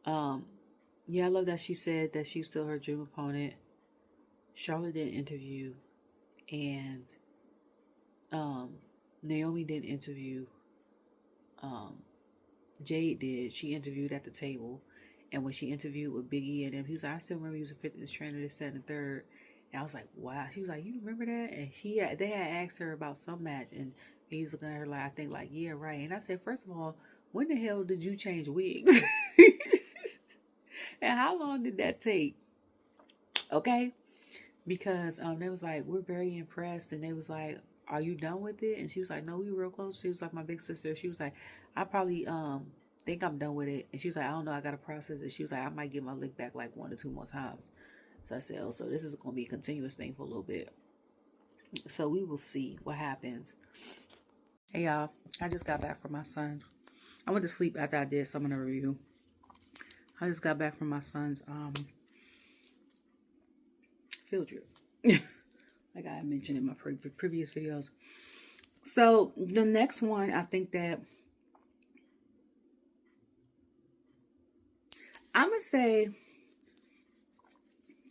Yeah, I love that she said that she's still her dream opponent. Charlotte did an interview, and Naomi did an interview. Jade did. She interviewed at the table, and when she interviewed with Big E and him, he was like, I still remember he was a fitness trainer, this, that, and the third. And I was like, wow. She was like, you remember that? And they had asked her about some match, and he was looking at her like, I think like, yeah, right. And I said, first of all, when the hell did you change wigs? And how long did that take? Okay. Because they was like, we're very impressed. And they was like, are you done with it? And she was like, no, we were real close. She was like my big sister. She was like, I probably think I'm done with it. And she was like, I don't know, I gotta process it. She was like, I might get my lick back like 1 or 2 more times. So I said, oh, so this is gonna be a continuous thing for a little bit. So we will see what happens. Hey y'all, I just got back from my son. I went to sleep after I did some of the review. I just got back from my son's field trip. Like I mentioned in my previous videos. So the next one, I think that I'm going to say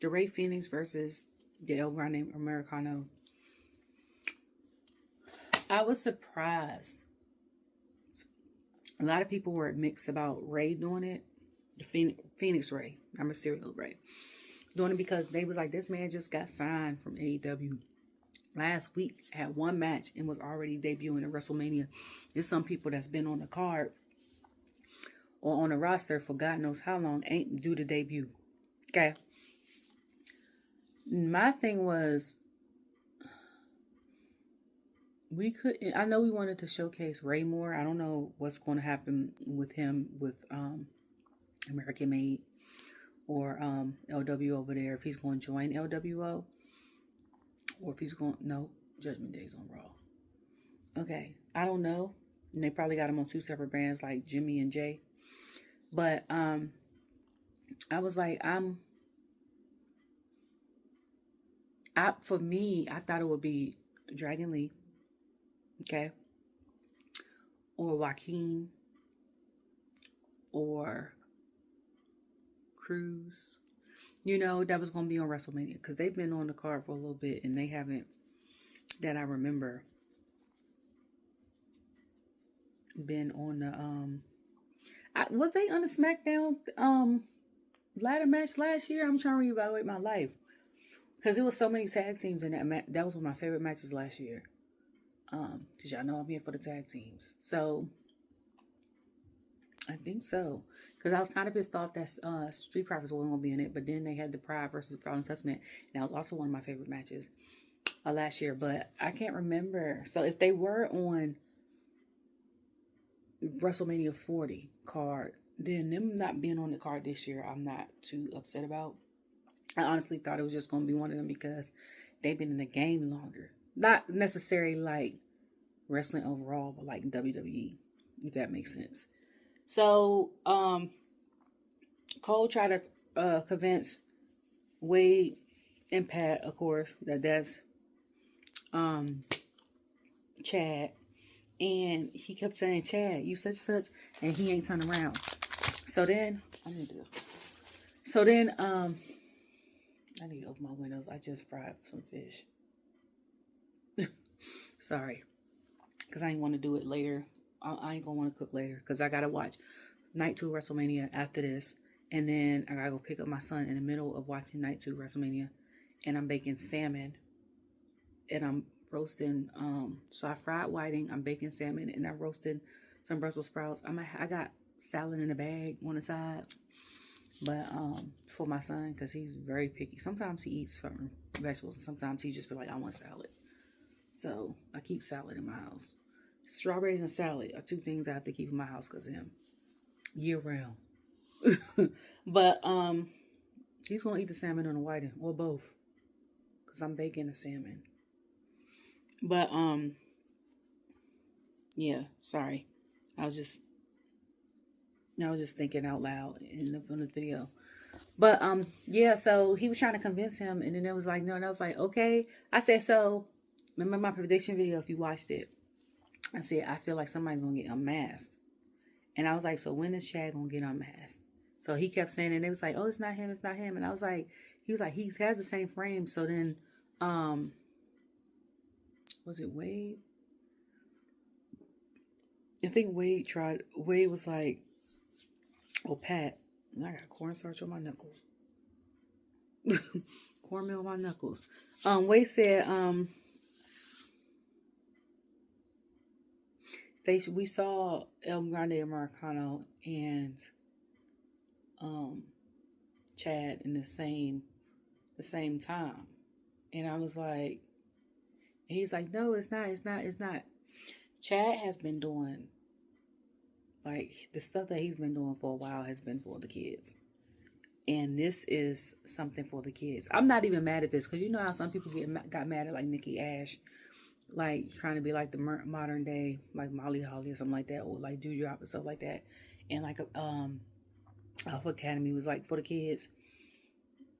the Rey Fenix versus the El Grande Americano. I was surprised. A lot of people were mixed about Rey doing it. The Fenix Rey. I'm a serial Rey. Doing it because they was like, this man just got signed from AEW last week, had one match and was already debuting at WrestleMania. There's some people that's been on the card or on the roster for God knows how long ain't due to debut. Okay. My thing was, I know we wanted to showcase Rey more. I don't know what's going to happen with him with American Made or LW over there, if he's going to join LWO or if he's going, no, Judgment Day's on Raw. Okay, I don't know. And they probably got him on 2 separate brands like Jimmy and Jay. But I was like, for me, I thought it would be Dragon Lee, okay, or Joaquin, or Cruz. You know, that was going to be on WrestleMania because they've been on the card for a little bit and they haven't, that I remember, been on the was they on the SmackDown ladder match last year? I'm trying to reevaluate my life because there was so many tag teams in that match. That was one of my favorite matches last year. Because y'all know I'm here for the tag teams. So I think so. Because I was kind of pissed off that Street Profits wasn't going to be in it. But then they had the Pride versus Fallen Testament. And that was also one of my favorite matches last year. But I can't remember. So if they were on WrestleMania 40 card, then them not being on the card this year, I'm not too upset about. I honestly thought it was just going to be one of them because they've been in the game longer. Not necessarily like wrestling overall, but like WWE, if that makes sense. So, Cole tried to convince Wade and Pat, of course, that's Chad. And he kept saying, Chad, you such, and he ain't turned around. So then, I need to open my windows. I just fried some fish. Sorry. Because I ain't want to do it later. I ain't going to want to cook later. Because I got to watch Night 2 WrestleMania after this. And then I got to go pick up my son in the middle of watching Night 2 WrestleMania. And I'm baking salmon. And I'm roasting. So I fried whiting. I'm baking salmon, and I roasted some Brussels sprouts. I got salad in a bag on the side, but for my son, because he's very picky. Sometimes he eats certain vegetables, and sometimes he just be like, I want salad. So I keep salad in my house. Strawberries and salad are two things I have to keep in my house because of him, year round. But he's gonna eat the salmon on the whiting or both, because I'm baking the salmon. But yeah, sorry. I was just thinking out loud in the video. But yeah, so he was trying to convince him, and then it was like, no, and I was like, okay. I said, so remember my prediction video if you watched it. I said, I feel like somebody's gonna get unmasked. And I was like, so when is Chad gonna get unmasked? So he kept saying, and it was like, oh, it's not him, it's not him. And I was like, he was like, he has the same frame. So then was it Wade? I think Wade was like, oh, Pat, I got cornstarch on my knuckles. Cornmeal on my knuckles. Wade said, we saw El Grande Americano and Chad in the same time. And I was like, he's like, no, it's not. Chad has been doing, like, the stuff that he's been doing for a while has been for the kids. And this is something for the kids. I'm not even mad at this, because you know how some people got mad at, like, Nikki Ash, like, trying to be like the modern day, like Molly Holly or something like that, or like Dewdrop and stuff like that. And like Alpha Academy was like for the kids.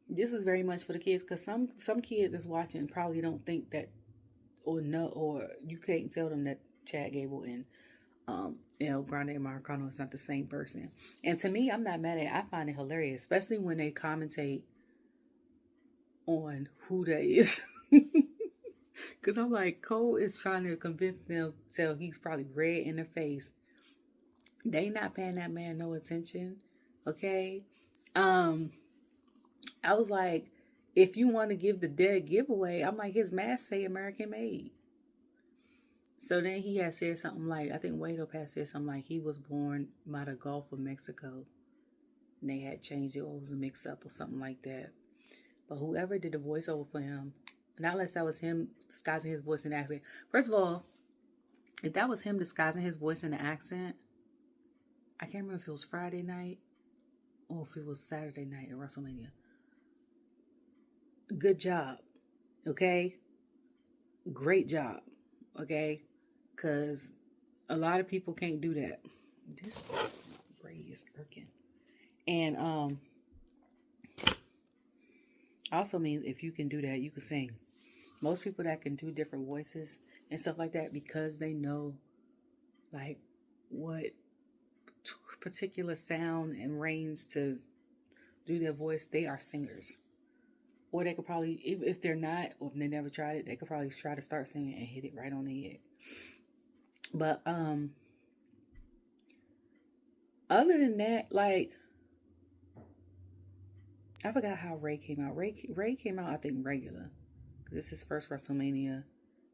This is very much for the kids, because some kid that's watching probably don't think that, or you can't tell them that Chad Gable and Grande Americano is not the same person. And to me, I'm not mad at it. I find it hilarious, especially when they commentate on who that is. Because I'm like, Cole is trying to convince them, till he's probably red in the face. They not paying that man no attention. Okay? I was like, if you want to give the dead giveaway, I'm like, his mask say American made. So then he had said something like, I think Wade had said something like he was born by the Gulf of Mexico. And they had changed it, or it was a mix up or something like that. But whoever did the voiceover for him, not unless that was him disguising his voice in accent. First of all, if that was him disguising his voice in the accent, I can't remember if it was Friday night or if it was Saturday night at WrestleMania. Good job. Okay? Great job. Okay? Because a lot of people can't do that. This braid is irking. And also means if you can do that, you can sing. Most people that can do different voices and stuff like that, because they know like what particular sound and range to do their voice, they are singers. Or they could probably, if they're not, or if they never tried it, they could probably try to start singing and hit it right on the head. But other than that, like, I forgot how Ray came out. Ray came out, I think, regular. This is his first WrestleMania.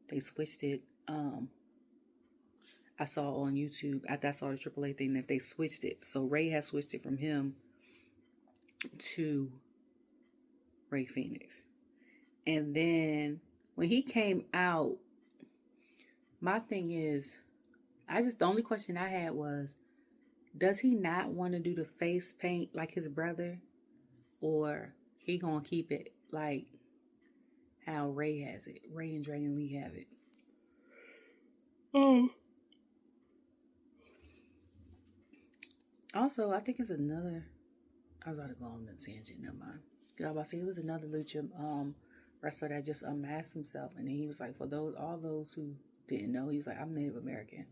They switched it. I saw on YouTube, after I saw the AAA thing, that they switched it. So Ray had switched it from him to Ray Fenix. And then when he came out, my thing is, the only question I had was, does he not want to do the face paint like his brother? Or he gonna keep it like how Ray has it? Ray and Dragon Lee have it. Oh. Also, I think it's another, I was about to go on the tangent, never mind. I was about to say, it was another lucha wrestler that just unmasked himself. And then he was like, for all those who didn't know, he was like, I'm Native American.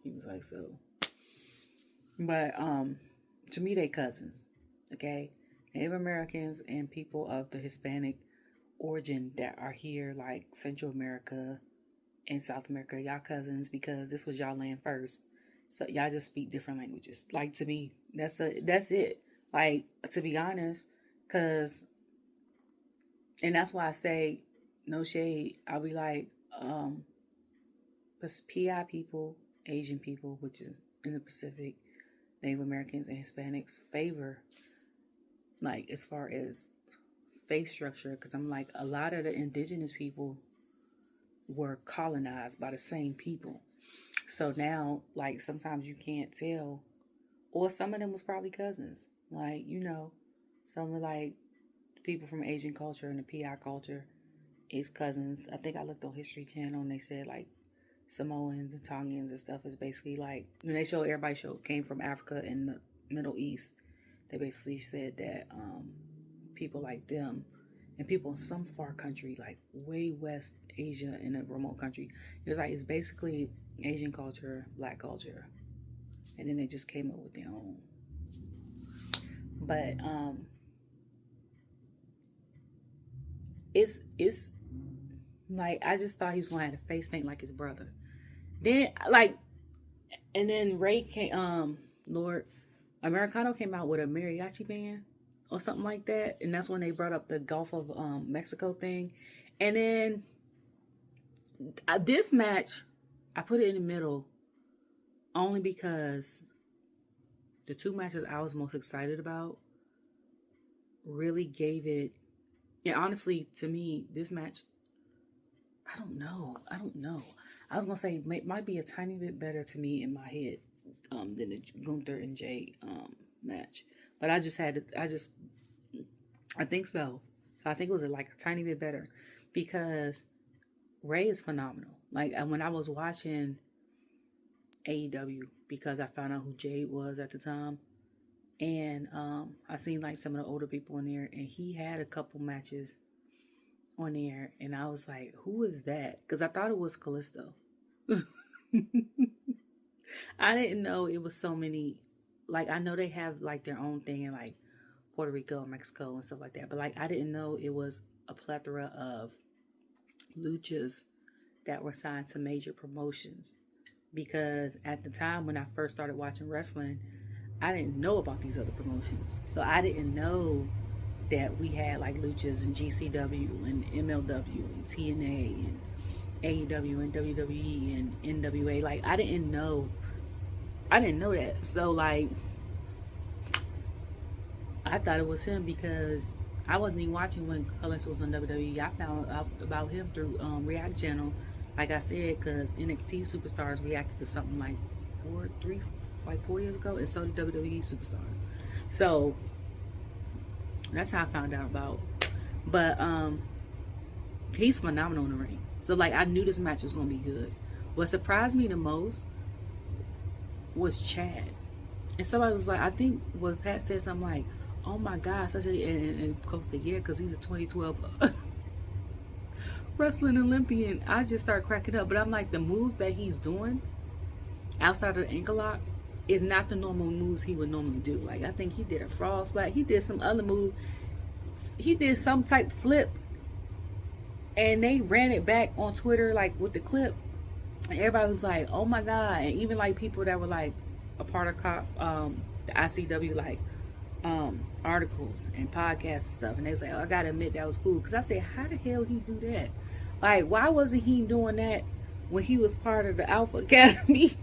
He was like, so. But to me, they cousins. Okay? Native Americans and people of the Hispanic origin that are here, like Central America and South America, y'all cousins, because this was y'all land first. So y'all just speak different languages. Like, to me, that's it. Like, to be honest, because And that's why I say no shade. I'll be like, PI people, Asian people, which is in the Pacific, Native Americans and Hispanics favor, like, as far as face structure, because I'm like, a lot of the indigenous people were colonized by the same people. So now, like, sometimes you can't tell, or some of them was probably cousins. Like, some of, like, people from Asian culture and the PI culture is cousins. I think I looked on History Channel and they said, like, Samoans and Tongans and stuff is basically like, when they show, everybody came from Africa and the Middle East. They basically said that people like them and people in some far country, like way West Asia in a remote country, it's basically Asian culture, black culture, and then they just came up with their own. But it's like, I just thought he was gonna have a face paint like his brother. Then and then Ray came, Lord Americano came out with a mariachi band or something like that, and that's when they brought up the Gulf of Mexico thing. And then this match, I put it in the middle only because the two matches I was most excited about really gave it. And honestly, to me, this match, I don't know. I was gonna say it might be a tiny bit better to me in my head than the Gunther and Jade match, but I think so. So I think it was like a tiny bit better because Ray is phenomenal. Like, when I was watching AEW, because I found out who Jade was at the time, and I seen like some of the older people in there, and he had a couple matches on there, and I was like, who is that? Because I thought it was Callisto. I didn't know it was so many. Like, I know they have like their own thing in like Puerto Rico and Mexico and stuff like that, but like, I didn't know it was a plethora of luchas that were signed to major promotions. Because at the time when I first started watching wrestling, I didn't know about these other promotions. So I didn't know that we had like luchas in GCW and MLW and TNA and AEW and WWE and NWA. Like, I didn't know that. So like, I thought it was him because I wasn't even watching when Callisto was on WWE. I found out about him through React Channel, like I said, because NXT Superstars reacted to something like 4 years ago, and so did WWE Superstars. So that's how I found out about. But he's phenomenal in the ring. So like, I knew this match was gonna be good. What surprised me the most was Chad. And somebody was like, I think what Pat said something like, oh my God, and Coach said, yeah, because he's a 2012 wrestling Olympian. I just started cracking up. But I'm like, the moves that he's doing outside of the ankle lock is not the normal moves he would normally do. Like, I think he did a frog splash. He did some other move. He did some type flip, and they ran it back on Twitter, like, with the clip. And everybody was like, oh my God. And even like people that were like a part of the ICW, like articles and podcasts and stuff, and they was like, oh, I gotta admit that was cool. Because I said, how the hell he do that? Like, why wasn't he doing that when he was part of the Alpha Academy?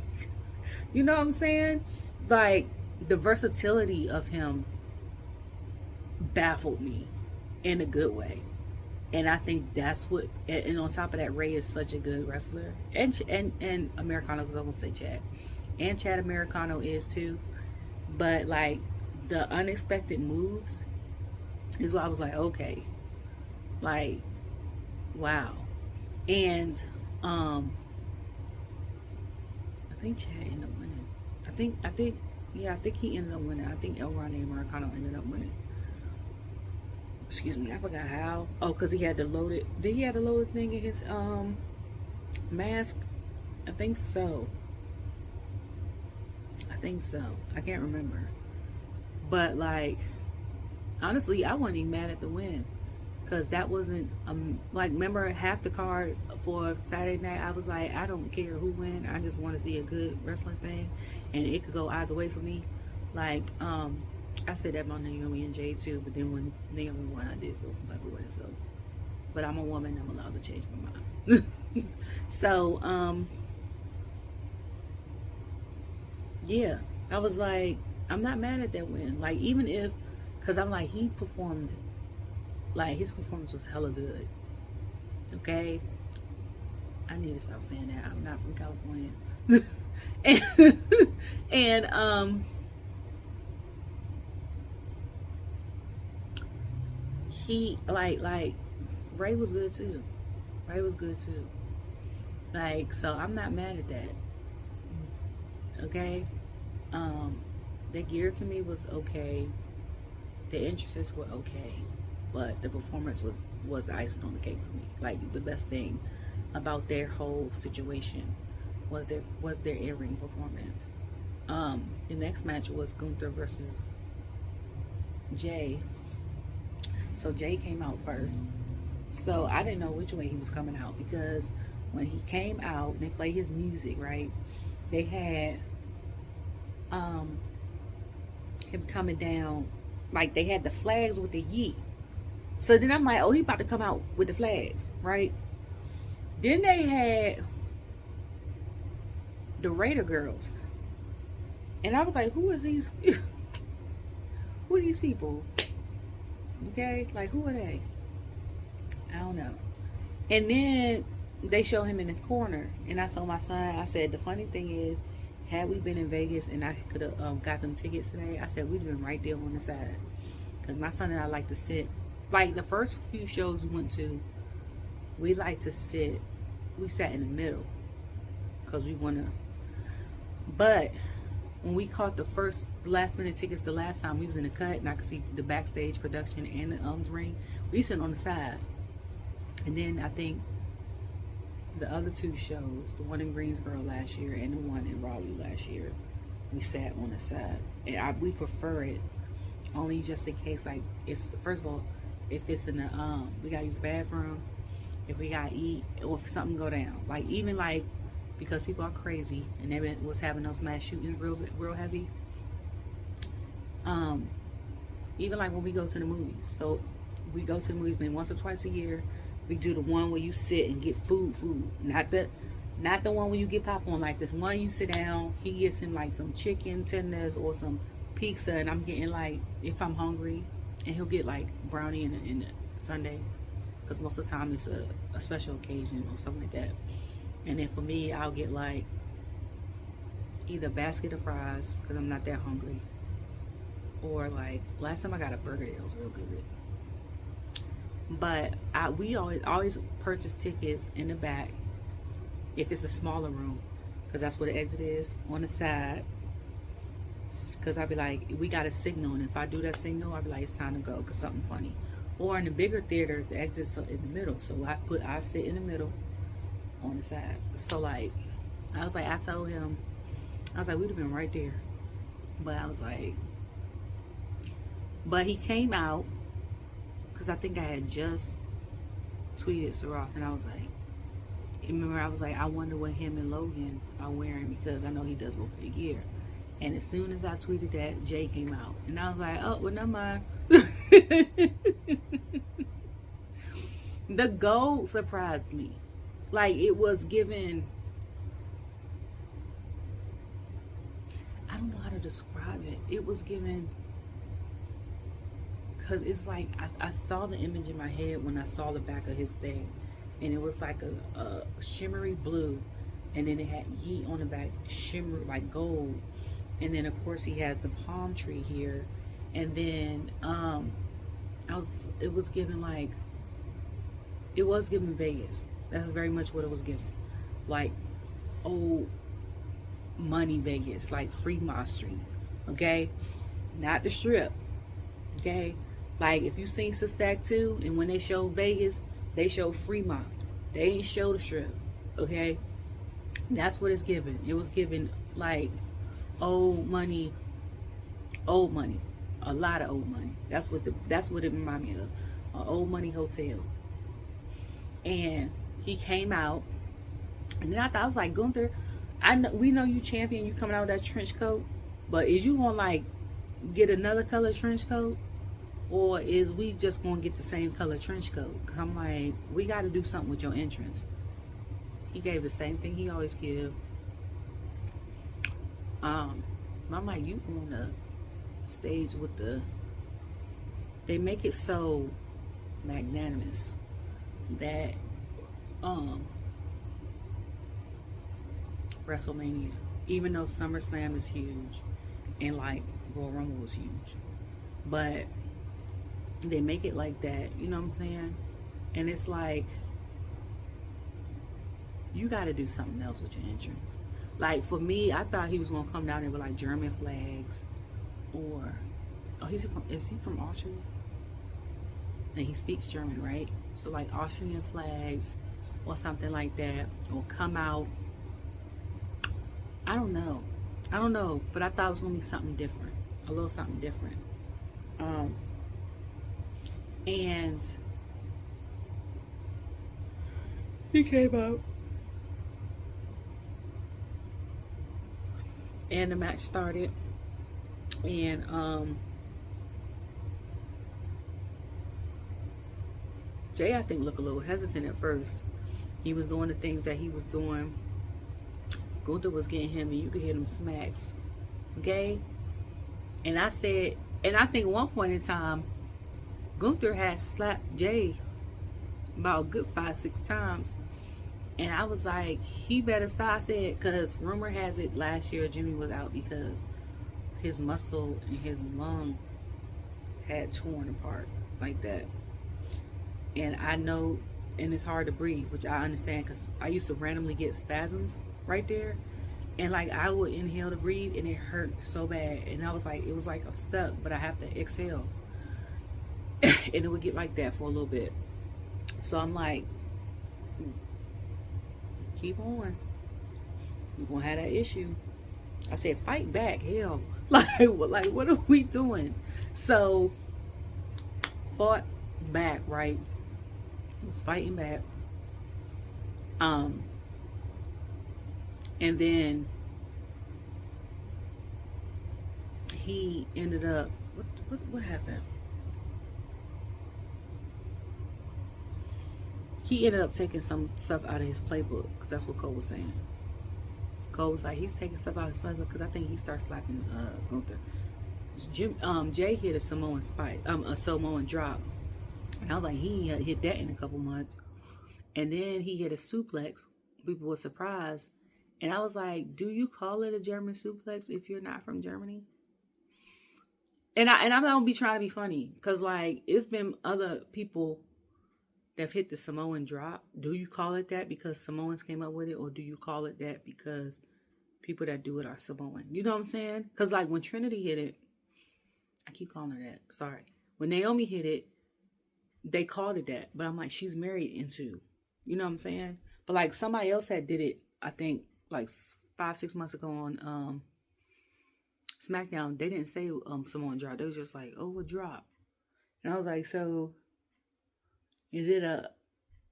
You know what I'm saying? Like, the versatility of him baffled me in a good way. And I think that's what, and on top of that, Ray is such a good wrestler. And Americano, because I was going to say Chad. And Chad Americano is too. But like, the unexpected moves is why I was like, okay. Like, wow. And I think Chad ended up winning. I think he ended up winning. I think El Grande Americano ended up winning. Excuse me, I forgot how. Oh, because he had the loaded. Did he have the loaded thing in his mask? I think so. I can't remember. But like, honestly, I wasn't even mad at the win, because that wasn't like, remember half the card for Saturday night, I was like, I don't care who win, I just want to see a good wrestling thing, and it could go either way for me. Like, I said that about Naomi and Jade too, but then when Naomi won, I did feel some type of way. So but I'm a woman, I'm allowed to change my mind. So, yeah, I was like, I'm not mad at that win. Like, even if, because I'm like, he performed, like, his performance was hella good. Okay? I need to stop saying that. I'm not from California. and he, like, Ray was good too. Ray was good too. Like, so I'm not mad at that. Okay? The gear to me was okay. The entrances were okay. But the performance was the icing on the cake for me. Like, the best thing about their whole situation was their in-ring performance. The next match was Gunther versus Jade. So Jade came out first. So I didn't know which way he was coming out, because when he came out, they played his music, right? They had him coming down, like they had the flags with the yeet. So then I'm like, oh, he about to come out with the flags, right? Then they had the Raider girls. And I was like, who is these? Who are these people? Okay, like, who are they? I don't know. And then they show him in the corner, and I told my son, I said, the funny thing is, had we been in Vegas and I could have got them tickets today, I said we'd have been right there on the side, because my son and I like to sit. Like, the first few shows we went to, we like to sit. We sat in the middle because we want to. But when we caught the last minute tickets the last time, we was in the cut, and I could see the backstage production and the ring. We sat on the side. And then I think the other two shows, the one in Greensboro last year and the one in Raleigh last year, we sat on the side. And we prefer it only just in case, like, it's, first of all, if it's in the we gotta use the bathroom, if we gotta eat, or if something go down, like, even like, because people are crazy and they was having those mass shootings real heavy. Even like when we go to the movies, so we go to the movies maybe once or twice a year. We do the one where you sit and get food, not the one where you get popcorn. Like, this one you sit down, he gets him like some chicken tenders or some pizza, and I'm getting, like, if I'm hungry, and he'll get like brownie in the Sunday, because most of the time it's a special occasion or something like that. And then for me, I'll get like either a basket of fries because I'm not that hungry, or like last time I got a burger that was real good. But we always purchase tickets in the back if it's a smaller room, because that's where the exit is, on the side. Because I'd be like, we got a signal, and if I do that signal, I'd be like, it's time to go because something funny. Or in the bigger theaters, the exit's in the middle, so I sit in the middle on the side. So like, I was like, I told him, I was like, we'd have been right there. But I was like, but he came out, because I think I had just tweeted Sarath, and I was like, remember, I was like, I wonder what him and Logan are wearing, because I know he does go for the gear. And as soon as I tweeted that, Jay came out, and I was like, oh, well, never mind. The gold surprised me. Like, it was given, I don't know how to describe it. It was given, because it's like, I saw the image in my head when I saw the back of his thing, and it was like a shimmery blue, and then it had yeet on the back, shimmer like gold, and then of course he has the palm tree here, and then it was given like, it was given Vegas. That's very much what it was given, like old money Vegas, like Fremont Street, okay, not the Strip, okay. Like, if you seen Sister Act 2, and when they show Vegas, they show Fremont. They ain't show the Strip, okay? That's what it's given. It was given, like, old money, a lot of old money. That's what it reminded me of, an old money hotel. And he came out, and then I was like, Gunther, we know you champion, you coming out with that trench coat, but is you gonna like get another color trench coat? Or is we just gonna get the same color trench coat? Cause I'm like, we got to do something with your entrance. He gave the same thing he always give. I'm like, you on the stage with the. They make it so magnanimous that WrestleMania, even though SummerSlam is huge, and like Royal Rumble was huge, but they make it like that. You know what I'm saying? And it's like, you got to do something else with your entrance. Like for me, I thought he was gonna come down there with like German flags, or is he from Austria? And he speaks German, right? So like Austrian flags or something like that, or come out. I don't know, but I thought it was gonna be something different, a little something different. And he came out, and the match started, and Jay, I think, looked a little hesitant at first. He was doing the things that he was doing. Gunther was getting him, and you could hear them smacks. Okay? And I said, and I think one point in time, Gunther had slapped Jay about a good 5-6 times. And I was like, he better stop. I said, because rumor has it last year Jimmy was out because his muscle and his lung had torn apart like that. And I know, and it's hard to breathe, which I understand because I used to randomly get spasms right there. And like I would inhale to breathe and it hurt so bad. And I was like, it was like I'm stuck, but I have to exhale. And it would get like that for a little bit. So I'm like, keep on. You're going to have that issue. I said, fight back. Hell. Like what are we doing? So, fought back, right? Was fighting back. And then he ended up, what happened? He ended up taking some stuff out of his playbook, because that's what Cole was saying. Cole was like, he's taking stuff out of his playbook because I think he starts slapping Gunther. Jay hit a Samoan spike, a Samoan drop. And I was like, he ain't hit that in a couple months. And then he hit a suplex. People were surprised. And I was like, do you call it a German suplex if you're not from Germany? And I'm not going to be trying to be funny. Because, like, it's been other people that have hit the Samoan drop. Do you call it that because Samoans came up with it? Or do you call it that because people that do it are Samoan? You know what I'm saying? Because, like, when Trinity hit it, I keep calling her that. Sorry. When Naomi hit it, they called it that. But I'm like, she's married into. You know what I'm saying? But, like, somebody else had did it, I think, like 5-6 months ago on SmackDown. They didn't say Samoan drop. They was just like, oh, a drop. And I was like, so is it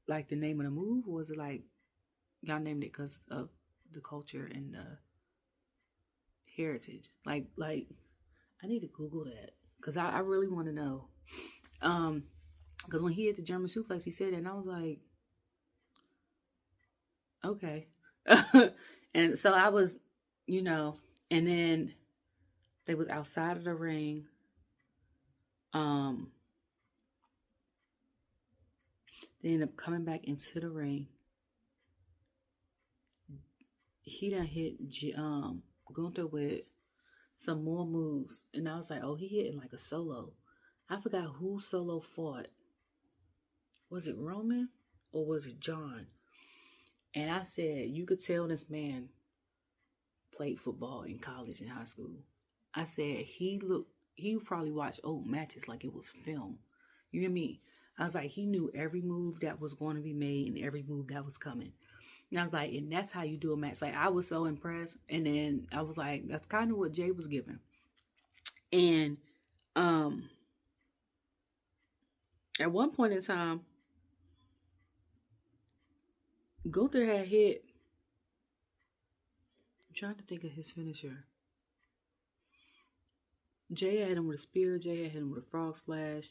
like the name of the move, or is it like y'all named it because of the culture and the heritage? Like I need to Google that because I really want to know. Because when he hit the German suplex, he said it, and I was like, okay. And so I was, and then they was outside of the ring. They ended up coming back into the ring. He done hit Gunther with some more moves. And I was like, oh, he hitting like a solo. I forgot who solo fought. Was it Roman or was it John? And I said, you could tell this man played football in college and high school. I said, he probably watched old matches like it was film. You hear me? I was like, he knew every move that was going to be made and every move that was coming. And I was like, and that's how you do a match. Like, I was so impressed. And then I was like, that's kind of what Jay was giving. And at one point in time, Gunther had hit. I'm trying to think of his finisher. Jay had him with a spear. Jay had hit him with a frog splash,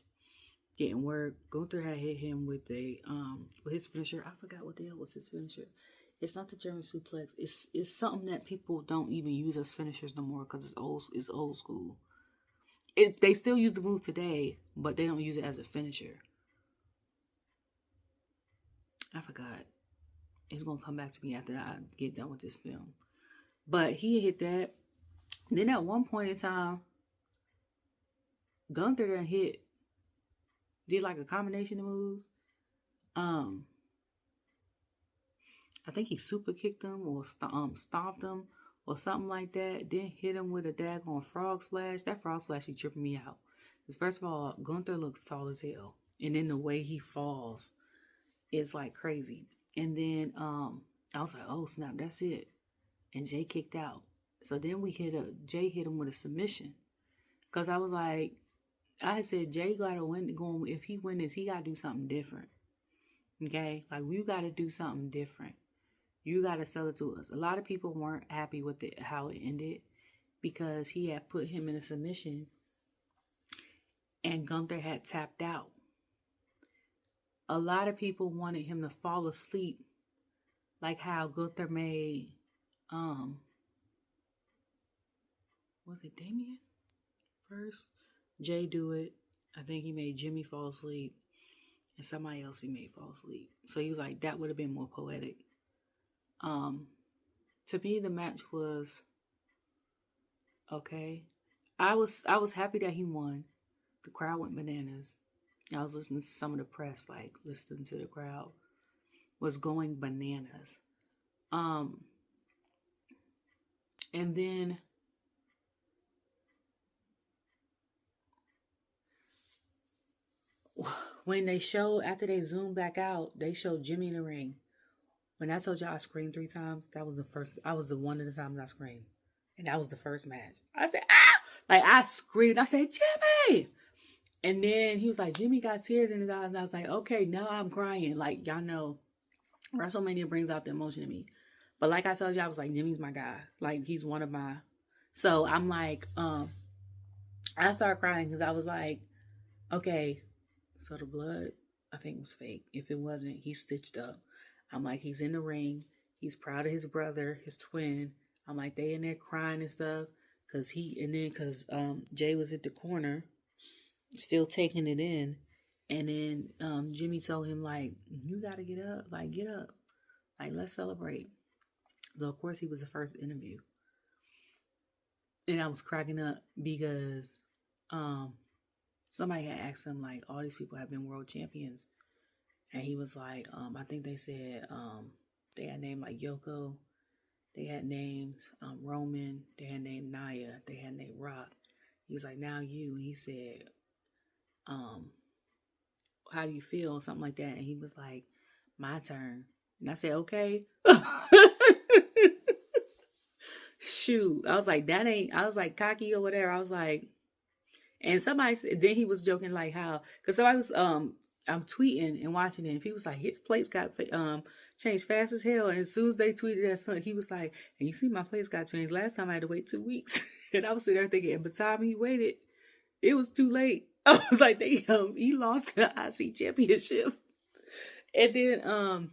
getting work. Gunther had hit him with with his finisher. I forgot what the hell was his finisher. It's not the German suplex. It's something that people don't even use as finishers no more because it's old school. They still use the move today, but they don't use it as a finisher. I forgot. It's gonna come back to me after I get done with this film. But he hit that. Then at one point in time, Gunther did like a combination of moves. I think he super kicked him or stomped him or something like that. Then hit him with a daggone frog splash. That frog splash be tripping me out. Because first of all, Gunther looks tall as hell. And then the way he falls is like crazy. And then I was like, oh snap, that's it. And Jay kicked out. So then Jay hit him with a submission. Because I was like, I said Jay gotta win. If he win this, he gotta do something different. Okay, like you gotta do something different. You gotta sell it to us. A lot of people weren't happy with how it ended because he had put him in a submission, and Gunther had tapped out. A lot of people wanted him to fall asleep, like how Gunther made, was it Damien first? Jay do it. I think he made Jimmy fall asleep. And somebody else he made fall asleep. So he was like, that would have been more poetic. To me, the match was okay. I was happy that he won. The crowd went bananas. I was listening to some of the press, like listening to the crowd was going bananas. And then when after they zoomed back out, they showed Jimmy in the ring. When I told y'all I screamed 3 times, that was the one of the times I screamed. And that was the first match. I said, ah! Like I screamed. I said, Jimmy! And then he was like, Jimmy got tears in his eyes. And I was like, okay, now I'm crying. Like, y'all know, WrestleMania brings out the emotion in me. But like I told you, I was like, Jimmy's my guy. Like, he's one of my... So I'm like, I started crying because I was like, okay, so the blood, I think, was fake. If it wasn't, he's stitched up. I'm like, he's in the ring. He's proud of his brother, his twin. I'm like, they in there crying and stuff. Because Jay was at the corner, still taking it in. And then Jimmy told him, like, you got to get up. Like, get up. Like, let's celebrate. So, of course, he was the first interview. And I was cracking up because somebody had asked him, like, all these people have been world champions. And he was like, I think they said they had named like Yoko. They had names Roman. They had named Nia. They had named Rock. He was like, now you. And he said, how do you feel? Something like that. And he was like, my turn. And I said, okay. Shoot. I was like, I was like cocky or whatever. I was like, and somebody said, then he was joking like how, because somebody was, I'm tweeting and watching it, and people was like, his plates got changed fast as hell. And as soon as they tweeted that, son, he was like, and you see my plates got changed. Last time I had to wait 2 weeks. And I was sitting there thinking, by the time he waited, it was too late. I was like, he lost the IC championship. And then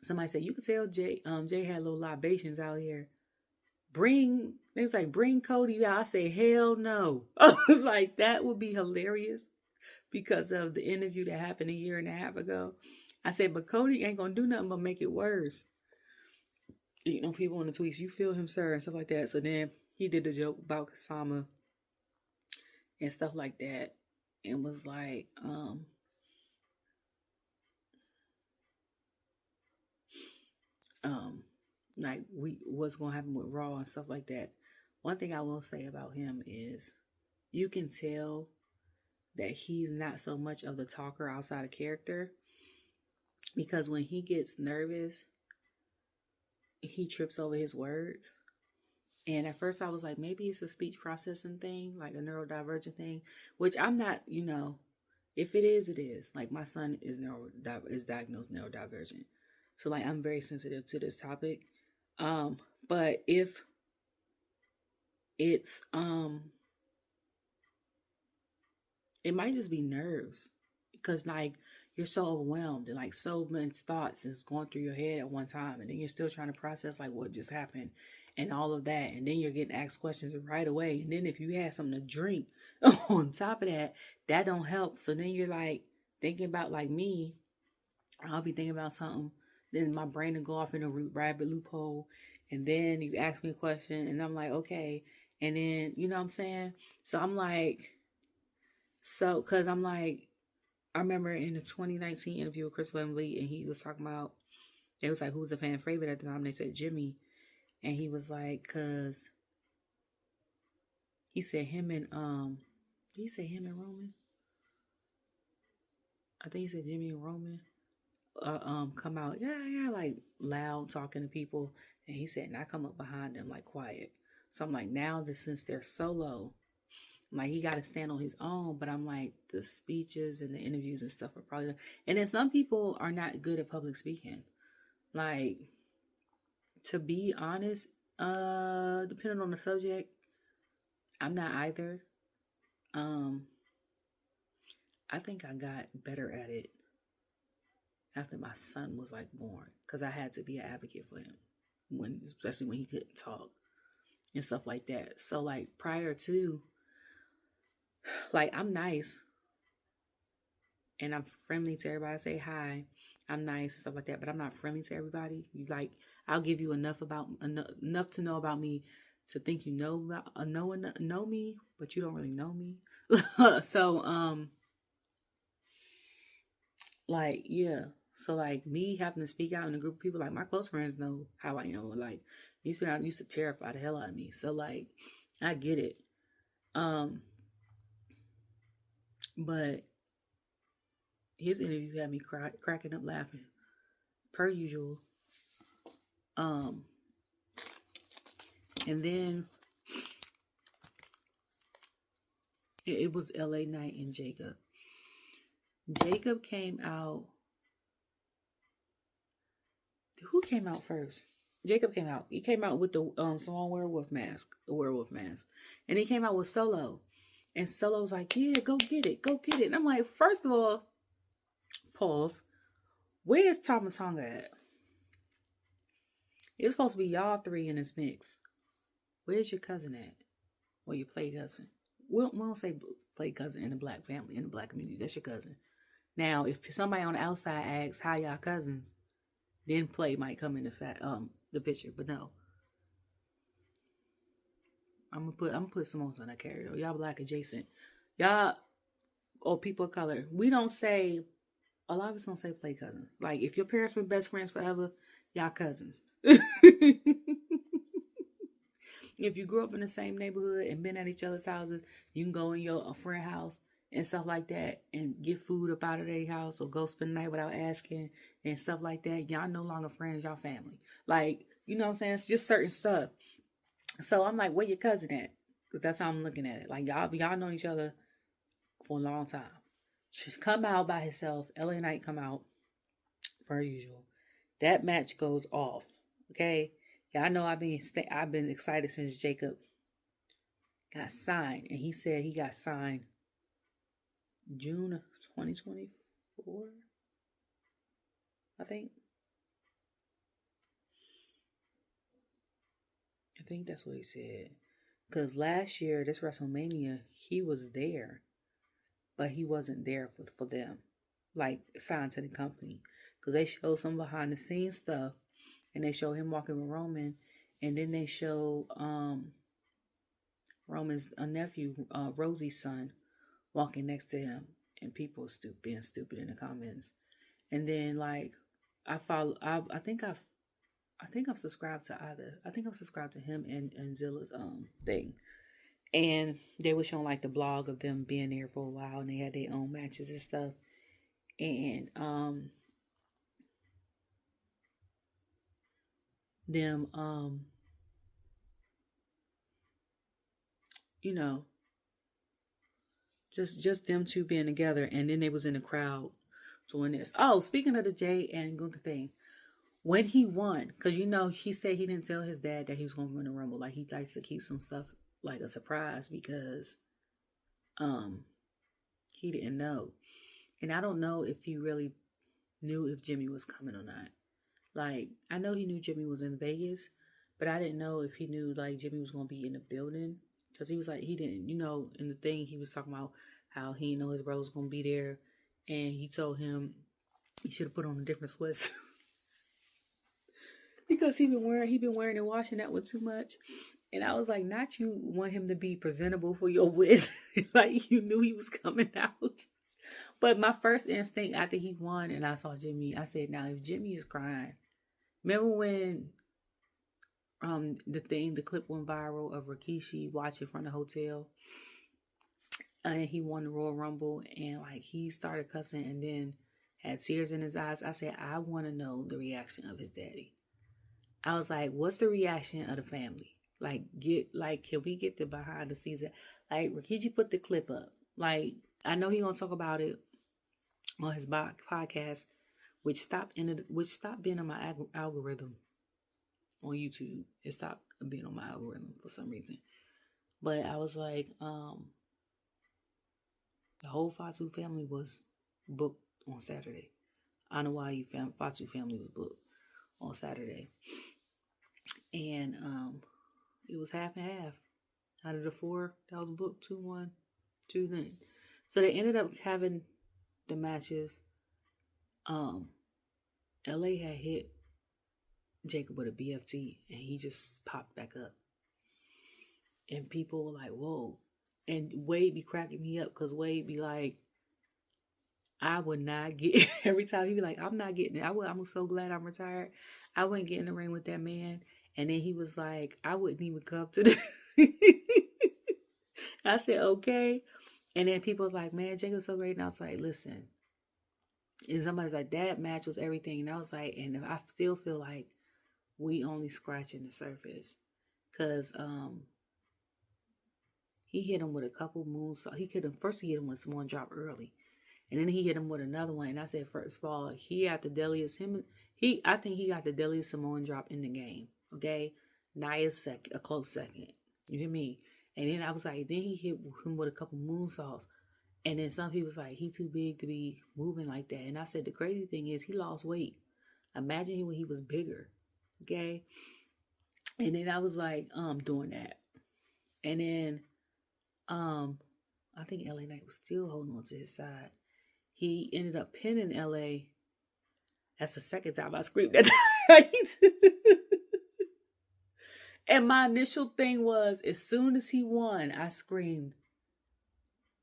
somebody said, you could tell Jay had little libations out here. They was like, bring Cody out. I said, hell no. I was like, that would be hilarious because of the interview that happened 1.5 years ago. I said, but Cody ain't gonna do nothing but make it worse. You know, people in the tweets, you feel him, sir, and stuff like that. So then he did the joke about Kasama and stuff like that, and was like, what's gonna happen with Raw and stuff like that. One thing I will say about him is you can tell that he's not so much of the talker outside of character, because when he gets nervous, he trips over his words. And at first I was like, maybe it's a speech processing thing, like a neurodivergent thing, which I'm not, if it is, it is. Like my son is diagnosed neurodivergent. So like, I'm very sensitive to this topic. But if it's, It might just be nerves because like you're so overwhelmed and like so many thoughts is going through your head at one time, and then you're still trying to process like what just happened and all of that, and then you're getting asked questions right away, and then if you had something to drink on top of that, that don't help. So then you're like thinking about like me, I'll be thinking about something, then my brain will go off in a rabbit loophole, and then you ask me a question, and I'm like okay, and then you know what I'm saying. So I'm like because I'm like, I remember in the 2019 interview with Chris Van Vliet, and he was talking about, it was like, who was the fan favorite at the time? They said Jimmy. And he was like, because he said him and, did he say him and Roman? I think he said Jimmy and Roman come out, yeah, like loud talking to people. And he said, and I come up behind them like quiet. So I'm like, now that since they're solo, like he got to stand on his own, but I'm like the speeches and the interviews and stuff are probably, and then some people are not good at public speaking. Like, to be honest, depending on the subject, I'm not either. I think I got better at it after my son was like born, because I had to be an advocate for him especially when he couldn't talk and stuff like that. So like prior to, like I'm nice and I'm friendly to everybody. I say hi, I'm nice and stuff like that, but I'm not friendly to everybody. You like, I'll give you enough to know about me to think you know me, but you don't really know me. So like yeah. So like me having to speak out in a group of people, like my close friends know how I am. Like me speaking out used to terrify the hell out of me. So like I get it. Um, but his interview had me cracking up laughing, per usual. Um, and then it was LA Night and Jacob. Jacob came out. Who came out first? Jacob came out. He came out with the song werewolf mask, the werewolf mask, and he came out with Solo, and Solo's like, "Yeah, go get it, go get it." And I'm like, first of all, pause. Where's Tama Tonga at? It's supposed to be y'all three in this mix. Where's your cousin at? Well, your play cousin. We don't say play cousin in the black family, in the black community. That's your cousin. Now, if somebody on the outside asks how y'all cousins, then play might come in the picture. But no, I'm gonna put Simone's on that carrier. Y'all black adjacent. Y'all or people of color. We don't say, a lot of us don't say play cousin. Like if your parents were best friends forever, y'all cousins. If you grew up in the same neighborhood and been at each other's houses, you can go in your friend house and stuff like that and get food up out of their house or go spend the night without asking and stuff like that. Y'all no longer friends, y'all family. Like, you know what I'm saying? It's just certain stuff. So I'm like, where your cousin at? Because that's how I'm looking at it. Like y'all know each other for a long time. Should come out by himself. LA Knight come out per usual. That match goes off. Okay. Yeah, I know I've been excited since Jacob got signed, and he said he got signed June of 2024. I think that's what he said. Because last year, this WrestleMania, he was there, but he wasn't there for them, like signed to the company. Because they showed some behind the scenes stuff, and they show him walking with Roman, and then they show Roman's nephew, Rosie's son, walking next to him, and people being stupid in the comments. And then like I follow, I think I'm subscribed to either. I think I'm subscribed to him and Zilla's thing, and they were showing like the blog of them being there for a while, and they had their own matches and stuff, and them you know, just them two being together, and then they was in the crowd doing this. Oh, speaking of the Jade and Gunther thing, when he won, because you know he said he didn't tell his dad that he was going to win the Rumble. Like he likes to keep some stuff like a surprise because he didn't know. And I don't know if he really knew if Jimmy was coming or not. Like, I know he knew Jimmy was in Vegas, but I didn't know if he knew, like, Jimmy was going to be in the building. Because he was like, he didn't, in the thing, he was talking about how he didn't know his brother was going to be there. And he told him he should have put on a different sweatsuit. Because he been wearing and washing that with too much. And I was like, not you want him to be presentable for your wedding. Like, you knew he was coming out. But my first instinct after he won and I saw Jimmy, I said, now if Jimmy is crying, remember when the clip went viral of Rikishi watching from the hotel and he won the Royal Rumble and like he started cussing and then had tears in his eyes. I said, I want to know the reaction of his daddy. I was like, what's the reaction of the family? Like, can we get the behind the scenes? Like, Rikishi put the clip up. Like, I know he gonna talk about it on his podcast, which stopped being on my algorithm on YouTube. It stopped being on my algorithm for some reason. But I was like, the whole Fatu family was booked on Saturday. I don't know why Fatu family was booked on Saturday. And it was half and half. Out of the 4 that was booked, 2-1, 2-0. So they ended up having the matches. LA had hit Jacob with a BFT and he just popped back up. And people were like, whoa. And Wade be cracking me up because Wade be like, I would not get, every time he be like, I'm not getting it. I'm so glad I'm retired. I wouldn't get in the ring with that man. And then he was like, I wouldn't even come to the... I said, okay. And then people was like, man, Jacob's so great. And I was like, listen. And somebody's like, that match was everything. And I was like, and I still feel like we only scratching the surface. Because he hit him with a couple moves. First he hit him with someone drop early. And then he hit him with another one. And I said, first of all, he got the deadliest. I think he got the deadliest Samoan drop in the game. Okay? Naya's a close second. You hear me? And then I was like, then he hit him with a couple moonsaults. And then some people was like, he too big to be moving like that. And I said, the crazy thing is he lost weight. Imagine him when he was bigger. Okay? And then I was like, doing that. And then, I think LA Knight was still holding on to his side. He ended up pinning LA. That's the second time I screamed at night. And my initial thing was, as soon as he won, I screamed.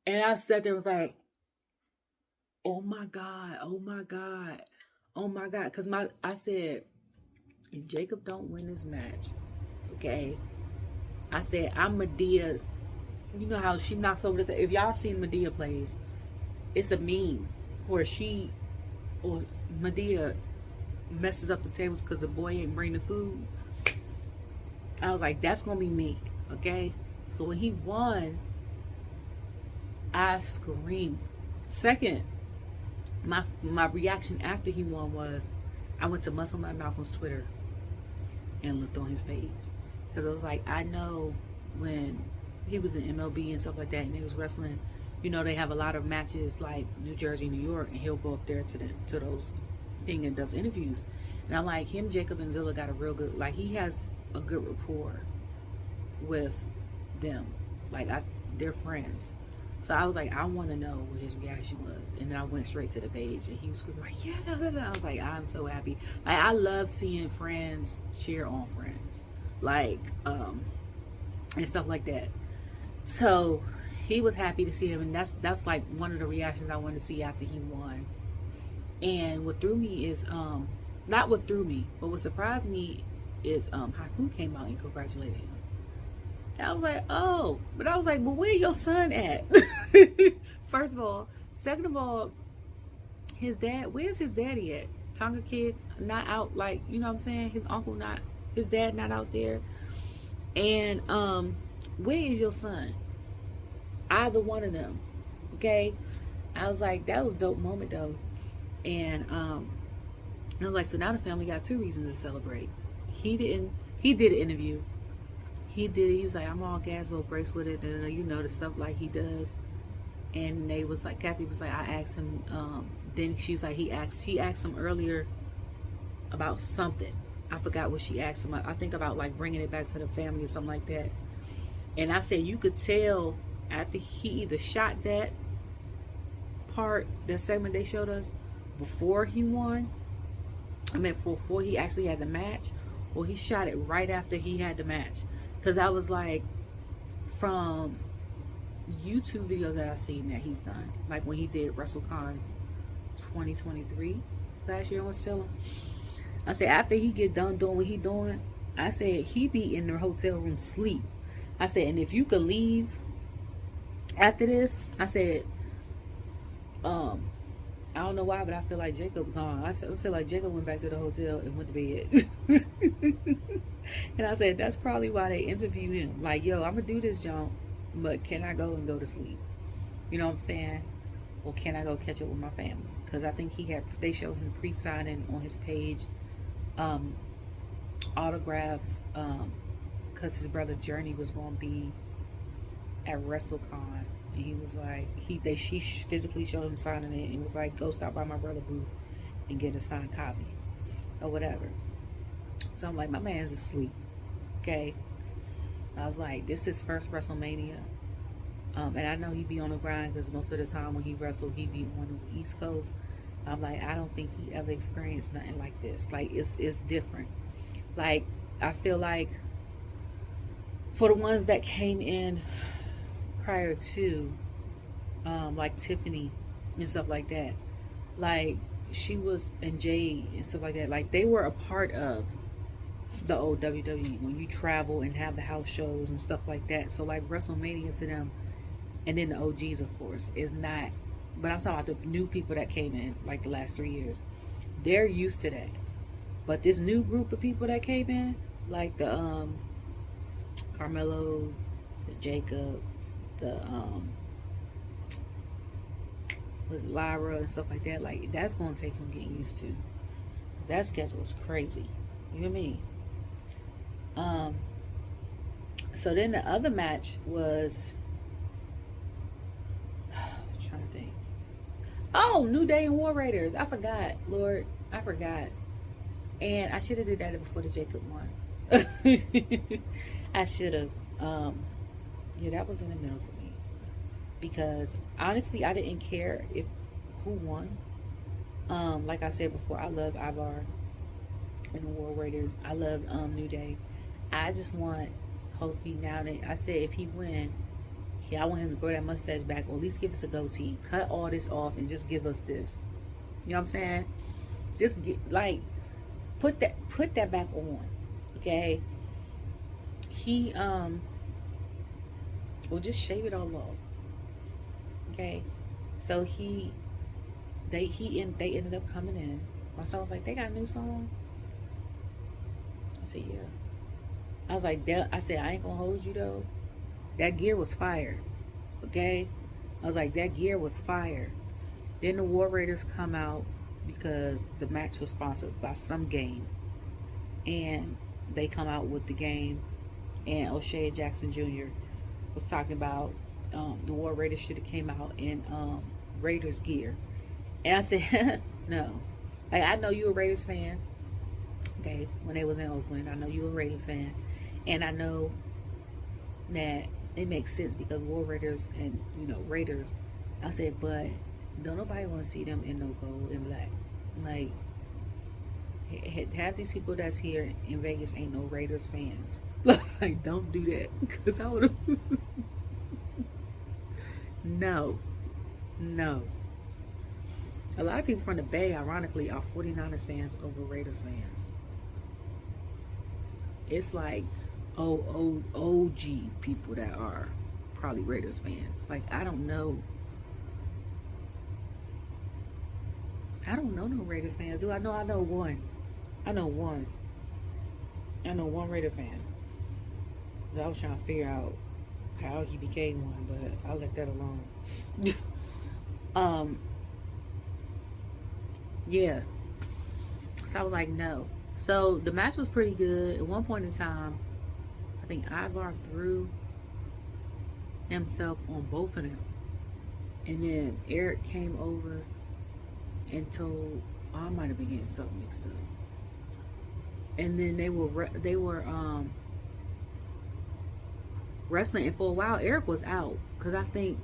And I sat there and was like, oh my God, oh my God, oh my God. Because I said, if Jacob don't win this match, okay, I said, I'm Medea. You know how she knocks over the... If y'all seen Medea plays, it's a meme where Medea messes up the tables because the boy ain't bring the food. I was like, that's going to be me, okay? So when he won, I screamed. Second, my reaction after he won was, I went to Muscle Man Malcolm's Twitter and looked on his page. Because I was like, I know when he was in MLB and stuff like that and he was wrestling, they have a lot of matches like New Jersey, New York, and he'll go up there to those thing and does interviews. And I'm like, him, Jacob, and Zilla got a real good, like, he has a good rapport with them. Like, they're friends. So I was like, I want to know what his reaction was. And then I went straight to the page and he was screaming like, yeah. I was like, I'm so happy. Like, I love seeing friends cheer on friends. Like, and stuff like that. So he was happy to see him. And that's like one of the reactions I wanted to see after he won. And what threw me is, not what threw me, but what surprised me is Haku came out and congratulated him. And I was like, oh. But I was like, well, where your son at? First of all. Second of all, his dad, where's his daddy at? Tonga kid not out, like, you know what I'm saying? His dad not out there. And where is your son? Either one of them. Okay? I was like, that was a dope moment though. And I was like, so now the family got 2 reasons to celebrate. He did an interview. He was like, I'm all gas, well, breaks with it, and the stuff like he does. and they was like, Kathy was like, I asked him, then she's like, she asked him earlier about something. I forgot what she asked him. I think about like bringing it back to the family or something like that. And I said, you could tell after he either shot that part, that segment they showed us, before he won, I mean before he actually had the match, or he shot it right after he had the match. Because I was like, from YouTube videos that I've seen that he's done, like when he did WrestleCon 2023 last year on Stella, I said after he get done doing what he doing, I said he be in the hotel room sleep. I said, and if you could leave after this, I said, I don't know why, but I feel like Jacob gone. I said, I feel like Jacob went back to the hotel and went to bed. And I said, that's probably why they interviewed him. Like, yo, I'm gonna do this jump, but can I go and go to sleep? You know what I'm saying? Or can I go catch up with my family? Because I think they showed him pre-signing on his page autographs, because his brother Journey was going to be at WrestleCon, and he was like, she physically showed him signing it, and was like, go stop by my brother booth and get a signed copy or whatever. So I'm like, my man's asleep. Okay, I was like, this is his first WrestleMania, and I know he be on the grind because most of the time when he wrestled, he be on the East Coast. I'm like, I don't think he ever experienced nothing like this. Like, it's different. Like, I feel like for the ones that came in prior to, like Tiffany and stuff like that, like she was, and Jade and stuff like that, like they were a part of the old WWE when you travel and have the house shows and stuff like that. So like WrestleMania to them, and then the OGs of course, is not, but I'm talking about the new people that came in like the last 3 years. They're used to that. But this new group of people that came in, like the Carmelo, the Jacobs, the with Lyra and stuff like that, like that's gonna take some getting used to. Cause that schedule is crazy. You know what I mean? So then the other match was trying to think. Oh, New Day and War Raiders. I forgot, Lord. I forgot. And I should have did that before the Jacob one. I should have. Yeah, that was in the middle for me. Because honestly, I didn't care if who won. Like I said before, I love Ivar and the War Raiders. I love New Day. I just want Kofi now. That I said if he win, yeah, I want him to grow that mustache back, or at least give us a goatee. Cut all this off and just give us this. You know what I'm saying? Just get like put that back on. Okay. He well, just shave it all off. Okay. So they ended up coming in. My son was like, they got a new song. I said, yeah. I was like, I said, I ain't gonna hold you though. That gear was fire. Okay? I was like, that gear was fire. Then the War Raiders come out because the match was sponsored by some game. And they come out with the game. And O'Shea Jackson Jr. was talking about the War Raiders should have came out in Raiders gear. And I said, no. Like, I know you're a Raiders fan. Okay? When they was in Oakland, I know you're a Raiders fan. And I know that it makes sense because War Raiders and, Raiders. I said, but don't nobody want to see them in no gold and black. Like, half these people that's here in Vegas ain't no Raiders fans. Like, don't do that. Because I would have... No. A lot of people from the Bay, ironically, are 49ers fans over Raiders fans. It's like OG people that are probably Raiders fans. Like, I don't know. I don't know no Raiders fans. Do I know? I know one. I know one Raider fan. I was trying to figure out how he became one, but I'll let that alone. Yeah. So I was like, no. So the match was pretty good. At one point in time, I think Ivar threw himself on both of them. And then Eric came over and told, oh, I might have been getting something mixed up. And then they were wrestling, and for a while Eric was out because I think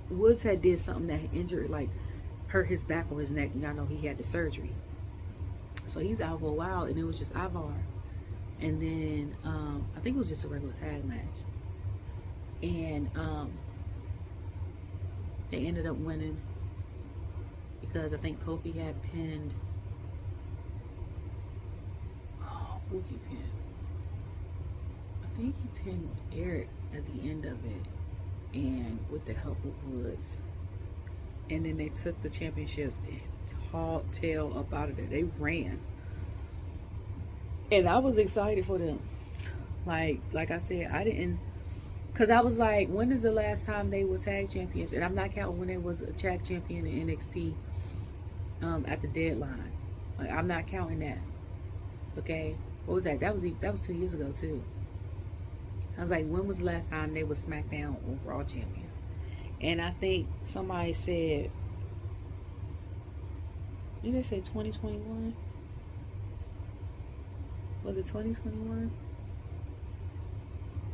Woods had did something that injured, like hurt his back or his neck. Y'all know he had the surgery, so he's out for a while, and it was just Ivar. And then I think it was just a regular tag match, and they ended up winning because I think Kofi had pinned. Oh, who he pinned? I think he pinned Eric at the end of it, and with the help of Woods. And then they took the championships and hauled tail up out of there. They ran. And I was excited for them. Like I said, I didn't, because I was like, when is the last time they were tag champions? And I'm not counting when they was a tag champion in NXT at the deadline. Like, I'm not counting that. Okay? What was that? That was 2 years ago too. I was like, when was the last time they were SmackDown or Raw champions? And I think somebody said, did they say 2021? Was it 2021?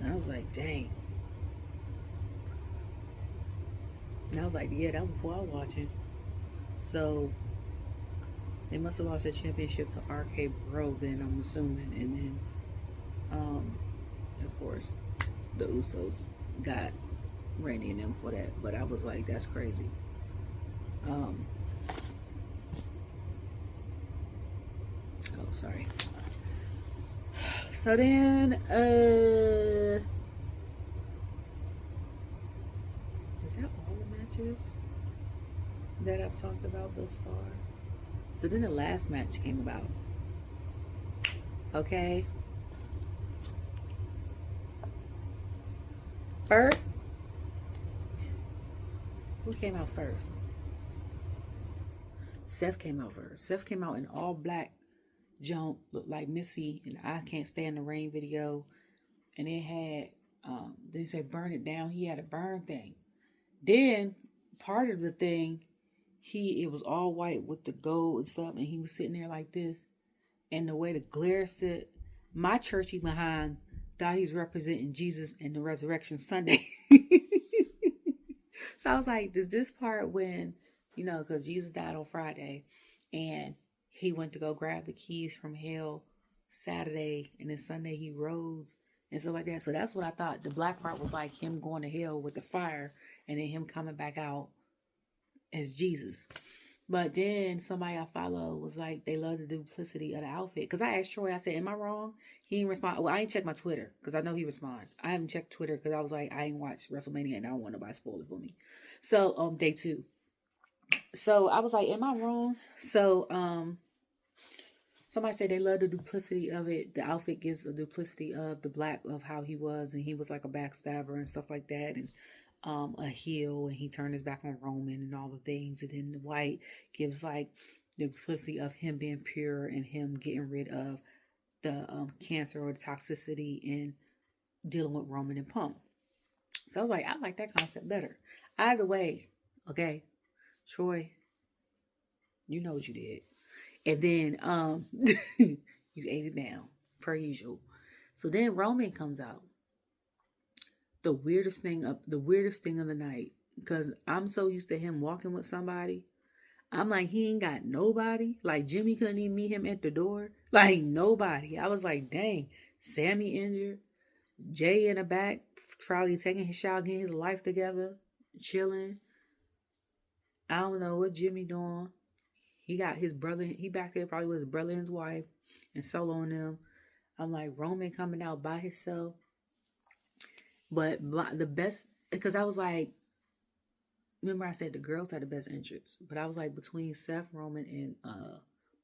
I was like, dang. And I was like, yeah, that was before I was watching. So they must have lost the championship to RK Bro then, I'm assuming. And then of course the Usos got Randy and them for that. But I was like, that's crazy. Oh, sorry. So then is that all the matches that I've talked about thus far? So then the last match came about. Okay. First, who came out first? Seth came out first. Seth came out in all black junk, looked like Missy in the I Can't Stay in the Rain video. And it had, they say burn it down. He had a burn thing. Then part of the thing, it was all white with the gold and stuff, and he was sitting there like this. And the way the glare sit, my churchy behind thought he was representing Jesus and the Resurrection Sunday. So I was like, is this part when, because Jesus died on Friday, and he went to go grab the keys from hell Saturday, and then Sunday he rose and stuff like that. So that's what I thought. The black part was like him going to hell with the fire, and then him coming back out as Jesus. But then somebody I follow was like, they love the duplicity of the outfit. Because I asked Troy, I said, am I wrong? He didn't respond. Well, I ain't checked my Twitter because I know he responded. I haven't checked Twitter because I was like, I ain't watched WrestleMania and I don't want nobody to spoil it for me. So, day 2. So I was like, am I wrong? So, somebody said they love the duplicity of it. The outfit gives a duplicity of the black, of how he was. And he was like a backstabber and stuff like that. And a heel, and he turned his back on Roman and all the things. And then the white gives like the duplicity of him being pure and him getting rid of the cancer or the toxicity in dealing with Roman and Punk. So I was like, I like that concept better. Either way, okay, Troy, you know what you did. And then you ate it down, per usual. So then Roman comes out. The weirdest thing of the night, because I'm so used to him walking with somebody. I'm like, he ain't got nobody. Like, Jimmy couldn't even meet him at the door. Like, nobody. I was like, dang. Sammy injured. Jay in the back, probably taking his shower, getting his life together, chilling. I don't know what Jimmy doing. He got his brother. He back there probably with his brother and his wife, and Solo and them. I'm like, Roman coming out by himself. But the best, because I was like, remember I said the girls had the best entrance, but I was like, between Seth, Roman, and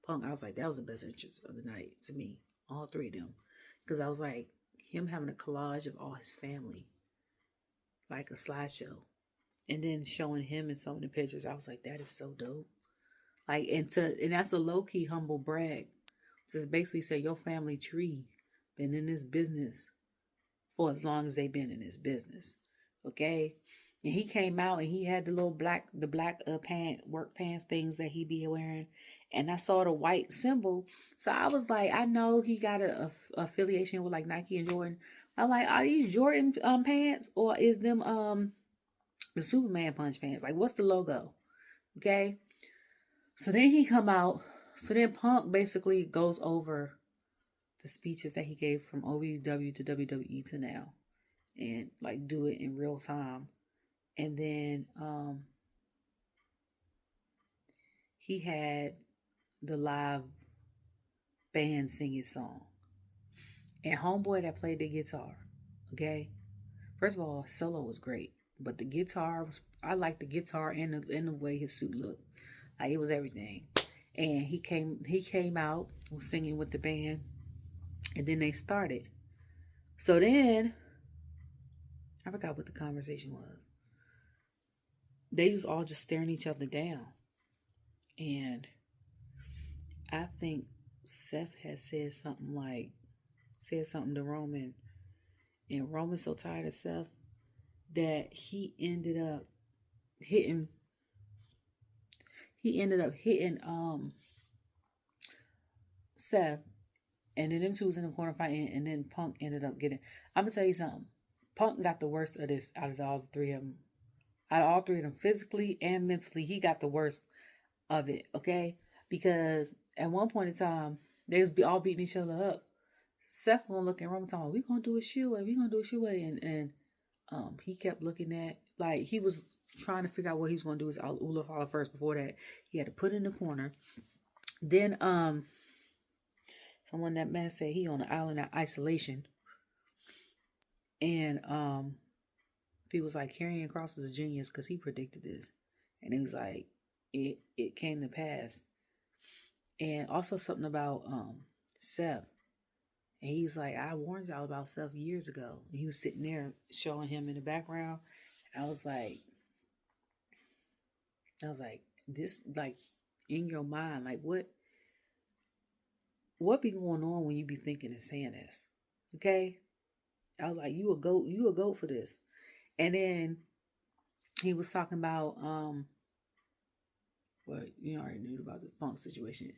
Punk, I was like, that was the best entrance of the night to me, all three of them, because I was like, him having a collage of all his family, like a slideshow, and then showing him in some of the pictures. I was like, that is so dope. Like, and that's a low key humble brag. Just basically say your family tree been in this business for as long as they've been in this business. Okay. And he came out and he had the black work pants things that he be wearing. And I saw the white symbol. So I was like, I know he got a affiliation with like Nike and Jordan. I'm like, are these Jordan pants or is them the Superman punch pants? Like, what's the logo? Okay. So then he come out. So then Punk basically goes over the speeches that he gave from OVW to WWE to now, and like do it in real time. And then he had the live band sing his song. And homeboy that played the guitar, okay? First of all, solo was great. But the guitar was, I liked the guitar and the way his suit looked. Like it was everything. And he came out, was singing with the band. And then they started. So then I forgot what the conversation was. They was all just staring each other down. And I think Seth had said something to Roman, and Roman's so tired of Seth that he ended up hitting Seth, and then them two was in the corner fighting, and then Punk ended up getting. I'm gonna tell you something. Punk got the worst of this out of all three of them. Out of all three of them, physically and mentally, he got the worst of it. Okay, because at one point in time, they was all beating each other up. Seth gonna look at Roman talking, we gonna do a shoe way, and he kept looking at, like, he was trying to figure out what he was gonna do with Olaf Holler first. Before that, he had to put in the corner. Then someone, that man said he on the island of isolation, and he was like, Karrion Kross is a genius because he predicted this, and he was like, it came to pass. And also something about Seth. And he's like, I warned y'all about Seth years ago. And he was sitting there showing him in the background. I was like, this, like, in your mind, like, what be going on when you be thinking and saying this? Okay? I was like, you a goat for this. And then he was talking about, well, you already knew about the Punk situation.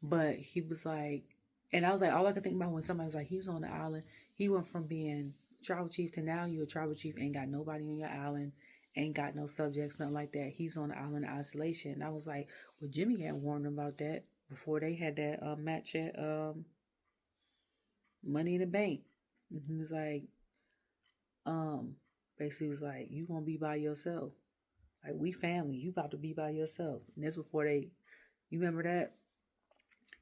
But he was like, and I was like, all I could think about when somebody was like, he was on the island. He went from being tribal chief to now you a tribal chief, ain't got nobody on your island, ain't got no subjects, nothing like that. He's on the island of isolation. And I was like, well, Jimmy had warned him about that before they had that match at Money in the Bank. And he was like, basically was like, you gonna be by yourself. Like, we family, you about to be by yourself. And this before you remember that?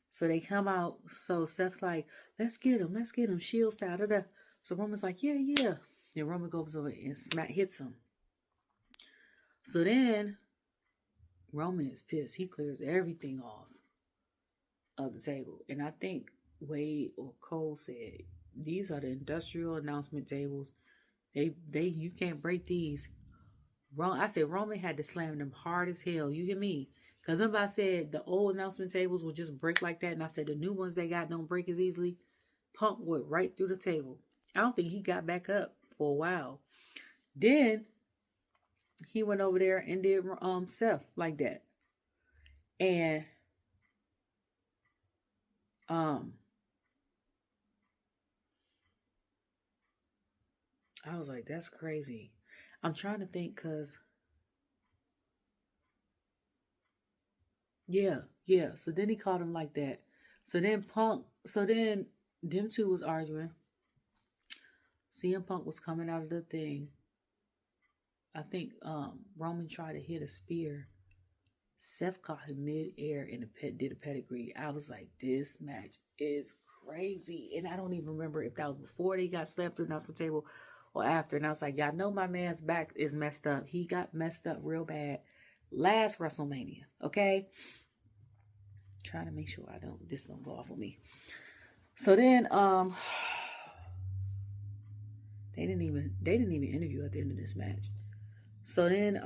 So they come out. So Seth's like, let's get him, shield style. Da, da. So Roman's like, yeah. Then Roman goes over and hits him. So then Roman is pissed. He clears everything off of the table. And I think Wade or Cole said, these are the industrial announcement tables. They you can't break these. I said Roman had to slam them hard as hell. You hear me? Because remember I said the old announcement tables will just break like that. And I said the new ones they got don't break as easily. Punk went right through the table. I don't think he got back up for a while. Then he went over there and did Seth like that. And I was like, that's crazy. I'm trying to think because yeah. So then he called him like that. So then them two was arguing. CM Punk was coming out of the thing. I think Roman tried to hit a spear. Seth caught him mid-air and did a pedigree. I was like, this match is crazy. And I don't even remember if that was before they got slapped through the announcement table or after. And I was like, y'all know my man's back is messed up. He got messed up real bad last WrestleMania. Okay? Trying to make sure this don't go off on me. So then they didn't even interview at the end of this match. So then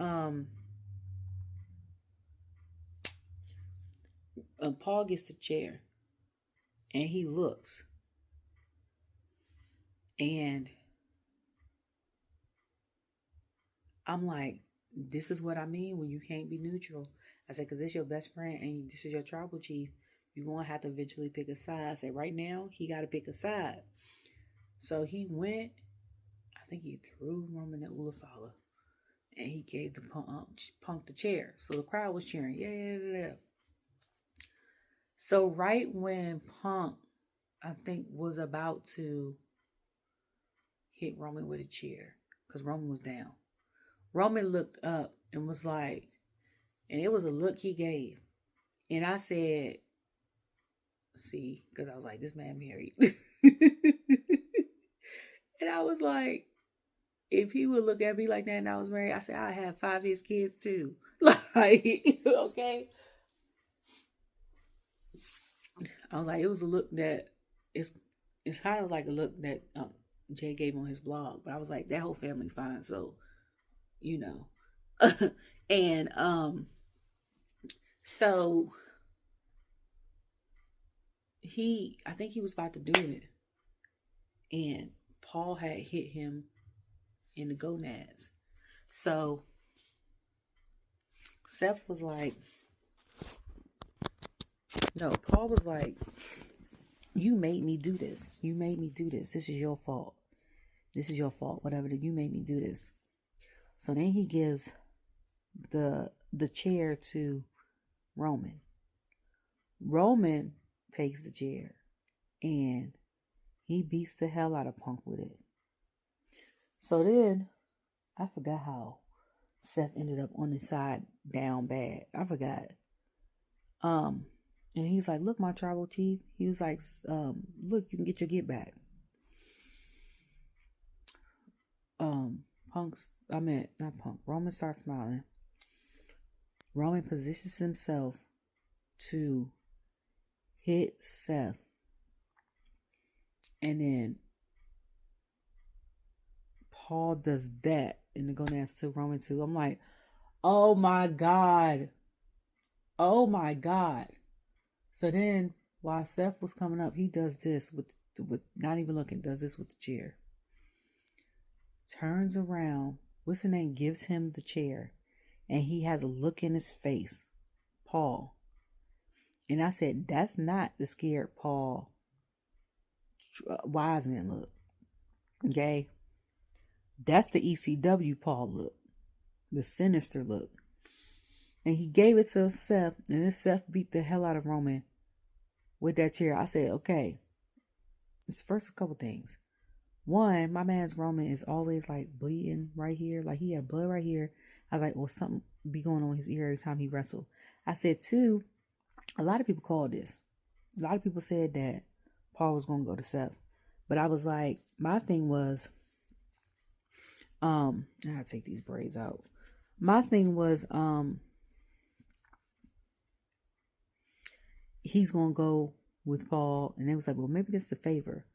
Paul gets the chair and he looks and I'm like, this is what I mean when you can't be neutral. I said, because this your best friend and this is your tribal chief. You're going to have to eventually pick a side. I said, right now, he got to pick a side. So he went, I think he threw Roman at Ulafala. And he gave the punk the chair. So the crowd was cheering. Yeah. So right when Punk, I think, was about to hit Roman with a chair, because Roman was down. Roman looked up and was like, and it was a look he gave. And I said, see, because I was like, this man married. And I was like, if he would look at me like that and I was married, I said, I have 5 of his kids too. Like, okay. I was like, it was a look that it's kind of like a look that Jay gave on his blog. But I was like, that whole family fine. So, you know. And so I think he was about to do it. And Paul had hit him in the gonads. So Seth was like, no, Paul was like, you made me do this. You made me do this. This is your fault. This is your fault. Whatever, you made me do this. So then he gives the chair to Roman. Roman takes the chair and he beats the hell out of Punk with it. So then, I forgot how Seth ended up on the side down bad. I forgot. And he's like, look, my tribal chief. He was like, look, you can get your get back. Roman starts smiling. Roman positions himself to hit Seth. And then Paul does that in the gonads to Roman too. I'm like, oh my God. Oh my God. So then while Seth was coming up, he does this with not even looking, does this with the chair. Turns around, what's his name, gives him the chair. And he has a look in his face. Paul. And I said, that's not the scared Paul Wiseman look. Okay? That's the ECW Paul look. The sinister look. And he gave it to Seth. And then Seth beat the hell out of Roman with that chair. I said, okay. It's first a couple things. One, my man's Roman is always like bleeding right here. Like he had blood right here. I was like, well, something be going on in his ear every time he wrestled. I said, two, a lot of people called this. A lot of people said that Paul was going to go to Seth. But I was like, my thing was, I gotta take these braids out. My thing was, he's going to go with Paul. And they was like, well, maybe this is a favor.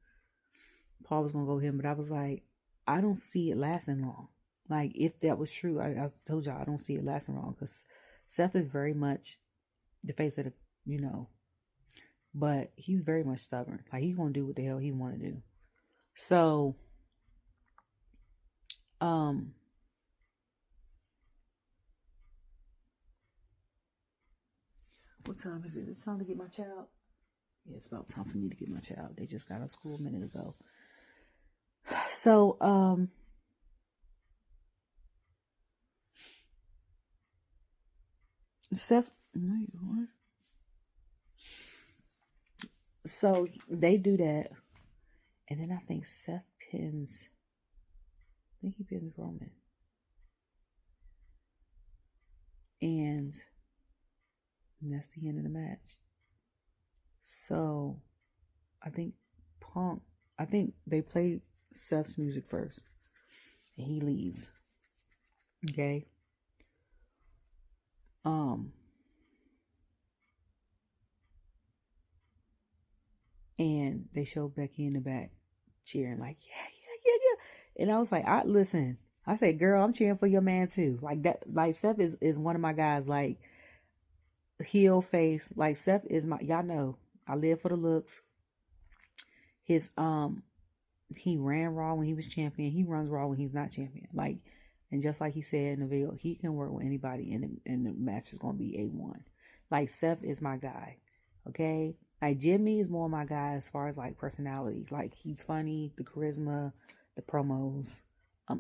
Paul was going to go with him. But I was like, I don't see it lasting long. Like, if that was true, I told y'all, I don't see it lasting long. Because Seth is very much the face of the, but he's very much stubborn. Like, he's going to do what the hell he want to do. So, what time is it? It's time to get my child. Yeah, it's about time for me to get my child. They just got out of school a minute ago. So, Seth, what? So they do that, and then I think Seth pins. I think he pins Roman, and that's the end of the match. So I think they play Seth's music first, and he leaves. Okay. And they show Becky in the back cheering like, yeah. And I was like, listen. I said, girl, I'm cheering for your man too. Like that, like Seth is one of my guys, like heel face. Like Seth is y'all know, I live for the looks. His, he ran Raw when he was champion. He runs Raw when he's not champion. Like, And just like he said in the video, he can work with anybody, and the match is going to be A1. Like, Seth is my guy. Okay? Like, Jimmy is more my guy as far as, like, personality. Like, he's funny, the charisma, the promos.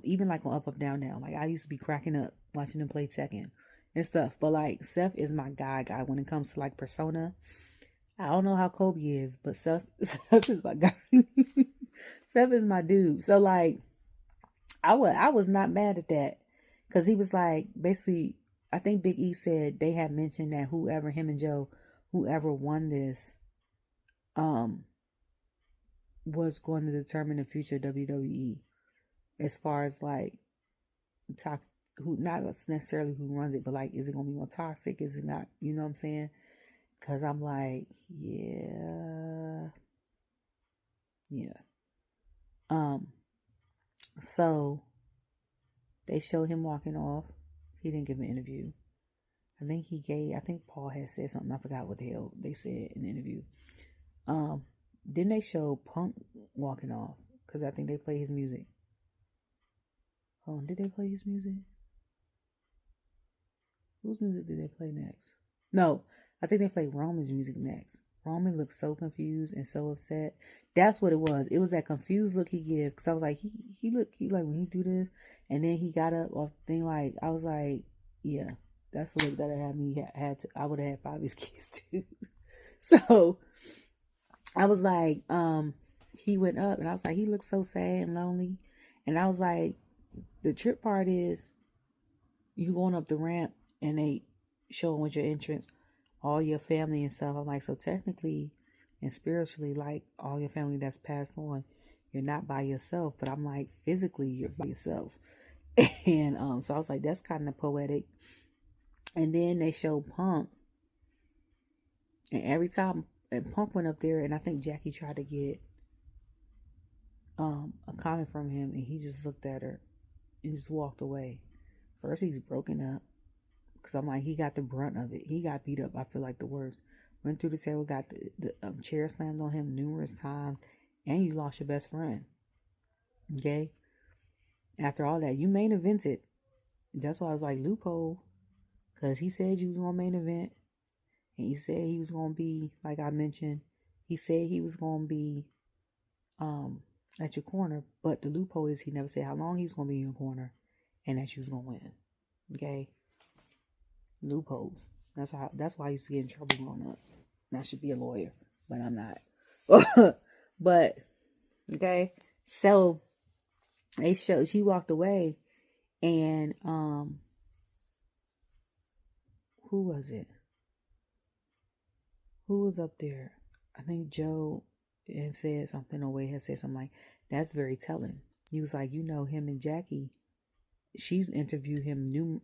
Even, like, on Up, Up, Down, Down. Like, I used to be cracking up watching him play Tekken and stuff. But, like, Seth is my guy when it comes to, like, persona. I don't know how Kobe is, but Seth is my guy. Seth is my dude. So, like, I was not mad at that. Because he was, like, basically, I think Big E said they had mentioned that him and Joe, whoever won this, was going to determine the future of WWE. As far as, like, not necessarily who runs it, but, like, is it going to be more toxic? Is it not? You know what I'm saying? Because I'm like, yeah. So they showed him walking off. He didn't give an interview. I think Paul had said something. I forgot what the hell they said in the interview. Then they showed Punk walking off. Because I think they play his music. Hold on, did they play his music? Whose music did they play next? No, I think they played Roman's music next. Roman looked so confused and so upset. That's what it was. It was that confused look he gave. Because I was like, he like when he do this. And then he got up off the thing, like, I was like, yeah, that's the look that I would have had 5 of his kids too. So I was like, he went up and I was like, he looks so sad and lonely. And I was like, the trip part is you going up the ramp and they showing with your entrance all your family and stuff. I'm like, so technically and spiritually, like, all your family that's passed on, you're not by yourself. But I'm like, physically you're by yourself. And so I was like, that's kind of poetic. And then they showed Punk, and every time Punk went up there, and I think Jackie tried to get a comment from him, and he just looked at her and just walked away. First, he's broken up, because I'm like, he got the brunt of it. He got beat up, I feel like, the worst. Went through the table, got the chair slammed on him numerous times, and you lost your best friend. Okay? After all that, you main evented. That's why I was like, loophole. Because he said you was going to main event. And he said he was going to be, like I mentioned, he said he was going to be at your corner. But the loophole is he never said how long he was going to be in your corner. And that you was going to win. Okay? Loopholes. That's why I used to get in trouble growing up. And I should be a lawyer. But I'm not. But, okay? So, they showed, she walked away. And, who was it? Who was up there? I think Joe had said something, or Wade had said something like, that's very telling. He was like, him and Jackie, she's interviewed him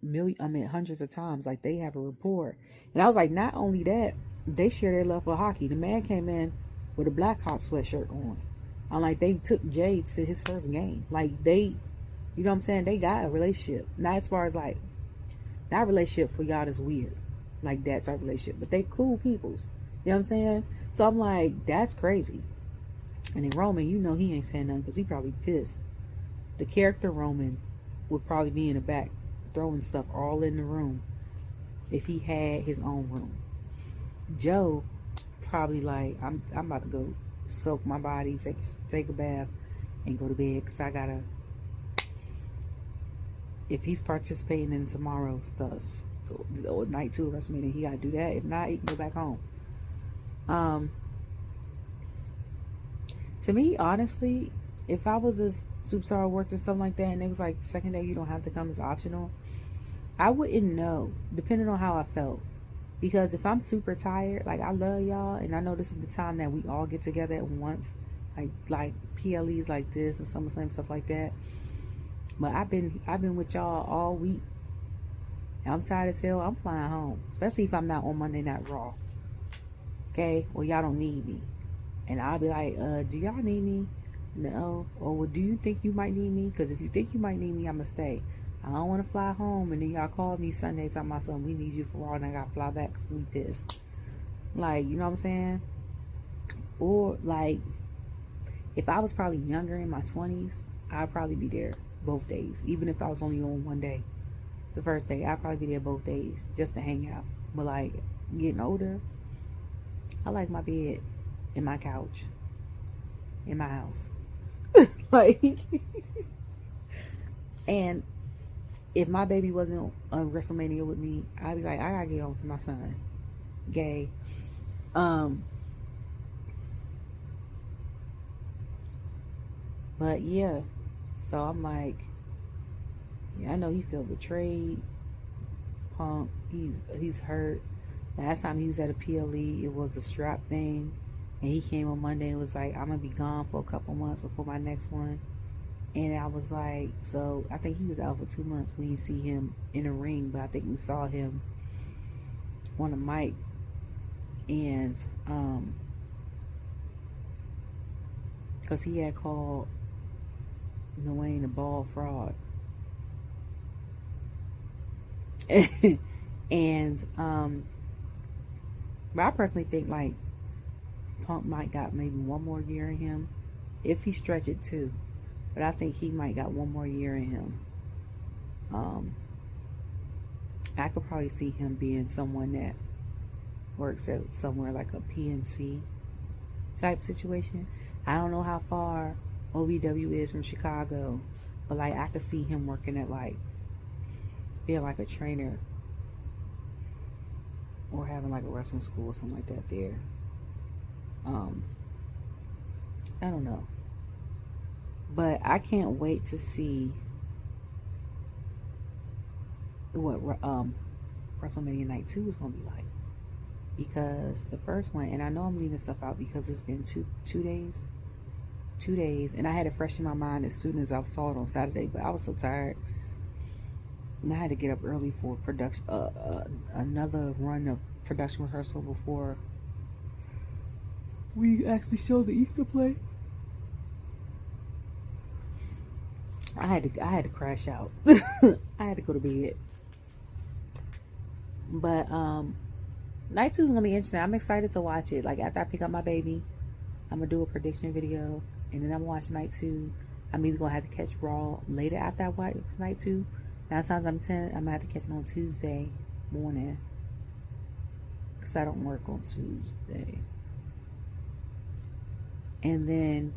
hundreds of times. Like, they have a rapport. And I was like, not only that, they share their love for hockey. The man came in with a Blackhawk sweatshirt on. I'm like, they took Jade to his first game. Like, they, you know what I'm saying? They got a relationship. Not as far as, like, not a relationship for y'all that's weird. Like, that's our relationship. But they cool peoples. You know what I'm saying? So I'm like, that's crazy. And then Roman, he ain't saying nothing because he probably pissed. The character Roman would probably be in the back throwing stuff all in the room if he had his own room. Joe probably like, I'm about to go soak my body, take a bath, and go to bed because I gotta, if he's participating in tomorrow's stuff, or night 2 of WrestleMania, he gotta do that. If not, he can go back home. To me, honestly, if I was a superstar worked or something like that, and it was like the second day you don't have to come, it's optional, I wouldn't know, depending on how I felt. Because if I'm super tired, like, I love y'all, and I know this is the time that we all get together at once, like PLEs like this and SummerSlam stuff like that. But I've been with y'all all week. I'm tired as hell. I'm flying home. Especially if I'm not on Monday Night Raw. Okay? Or y'all don't need me. And I'll be like, do y'all need me? No. Or well, do you think you might need me? Because if you think you might need me, I'm going to stay. I don't want to fly home. And then y'all call me Sunday talking about something. We need you for Raw. And I got to fly back because we pissed. Like, you know what I'm saying? Or, like, if I was probably younger in my 20s, I'd probably be there. both days. Even if I was only on one day, the first day, I'd probably be there both days just to hang out. But like getting older, I like my bed and my couch in my house. Like, and if my baby wasn't on WrestleMania with me, I'd be like, I gotta get on to my son. Gay. But yeah, so I'm like, yeah, I know he feel betrayed. Punk, he's hurt. Last time he was at a PLE, it was a strap thing, and he came on Monday and was like, I'm gonna be gone for a couple months before my next one. And I was like, so I think he was out for 2 months. We didn't see him in a ring, but I think we saw him on a mic. And because he had called Naomi a ball fraud. And but I personally think like Punk might got maybe one more year in him if he stretch it too. But I think he might got one more year in him. I could probably see him being someone that works at somewhere like a PNC type situation. I don't know how far OVW is from Chicago, but like I could see him working at like being like a trainer or having like a wrestling school or something like that there. I don't know. But I can't wait to see what WrestleMania Night 2 is going to be like. Because the first one, and I know I'm leaving stuff out because it's been two days. 2 days. And I had it fresh in my mind as soon as I saw it on Saturday. But I was so tired. And I had to get up early for production, another run of production rehearsal before we actually showed the Easter play. I had to crash out. I had to go to bed. But night 2 is gonna be interesting. I'm excited to watch it. Like after I pick up my baby, I'm gonna do a prediction video, and then I'm gonna watch night 2. I'm either gonna have to catch Raw later after I watch night 2. 9 times I'm 10, I'm gonna have to catch it on Tuesday morning because I don't work on Tuesday. And then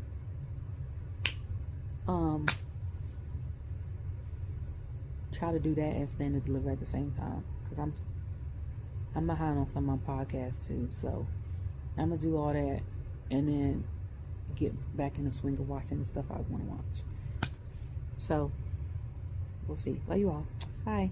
try to do that and stand and deliver at the same time because I'm behind on some of my podcasts too. So I'm gonna do all that and then get back in the swing of watching the stuff I want to watch. So we'll see. Love you all. Bye.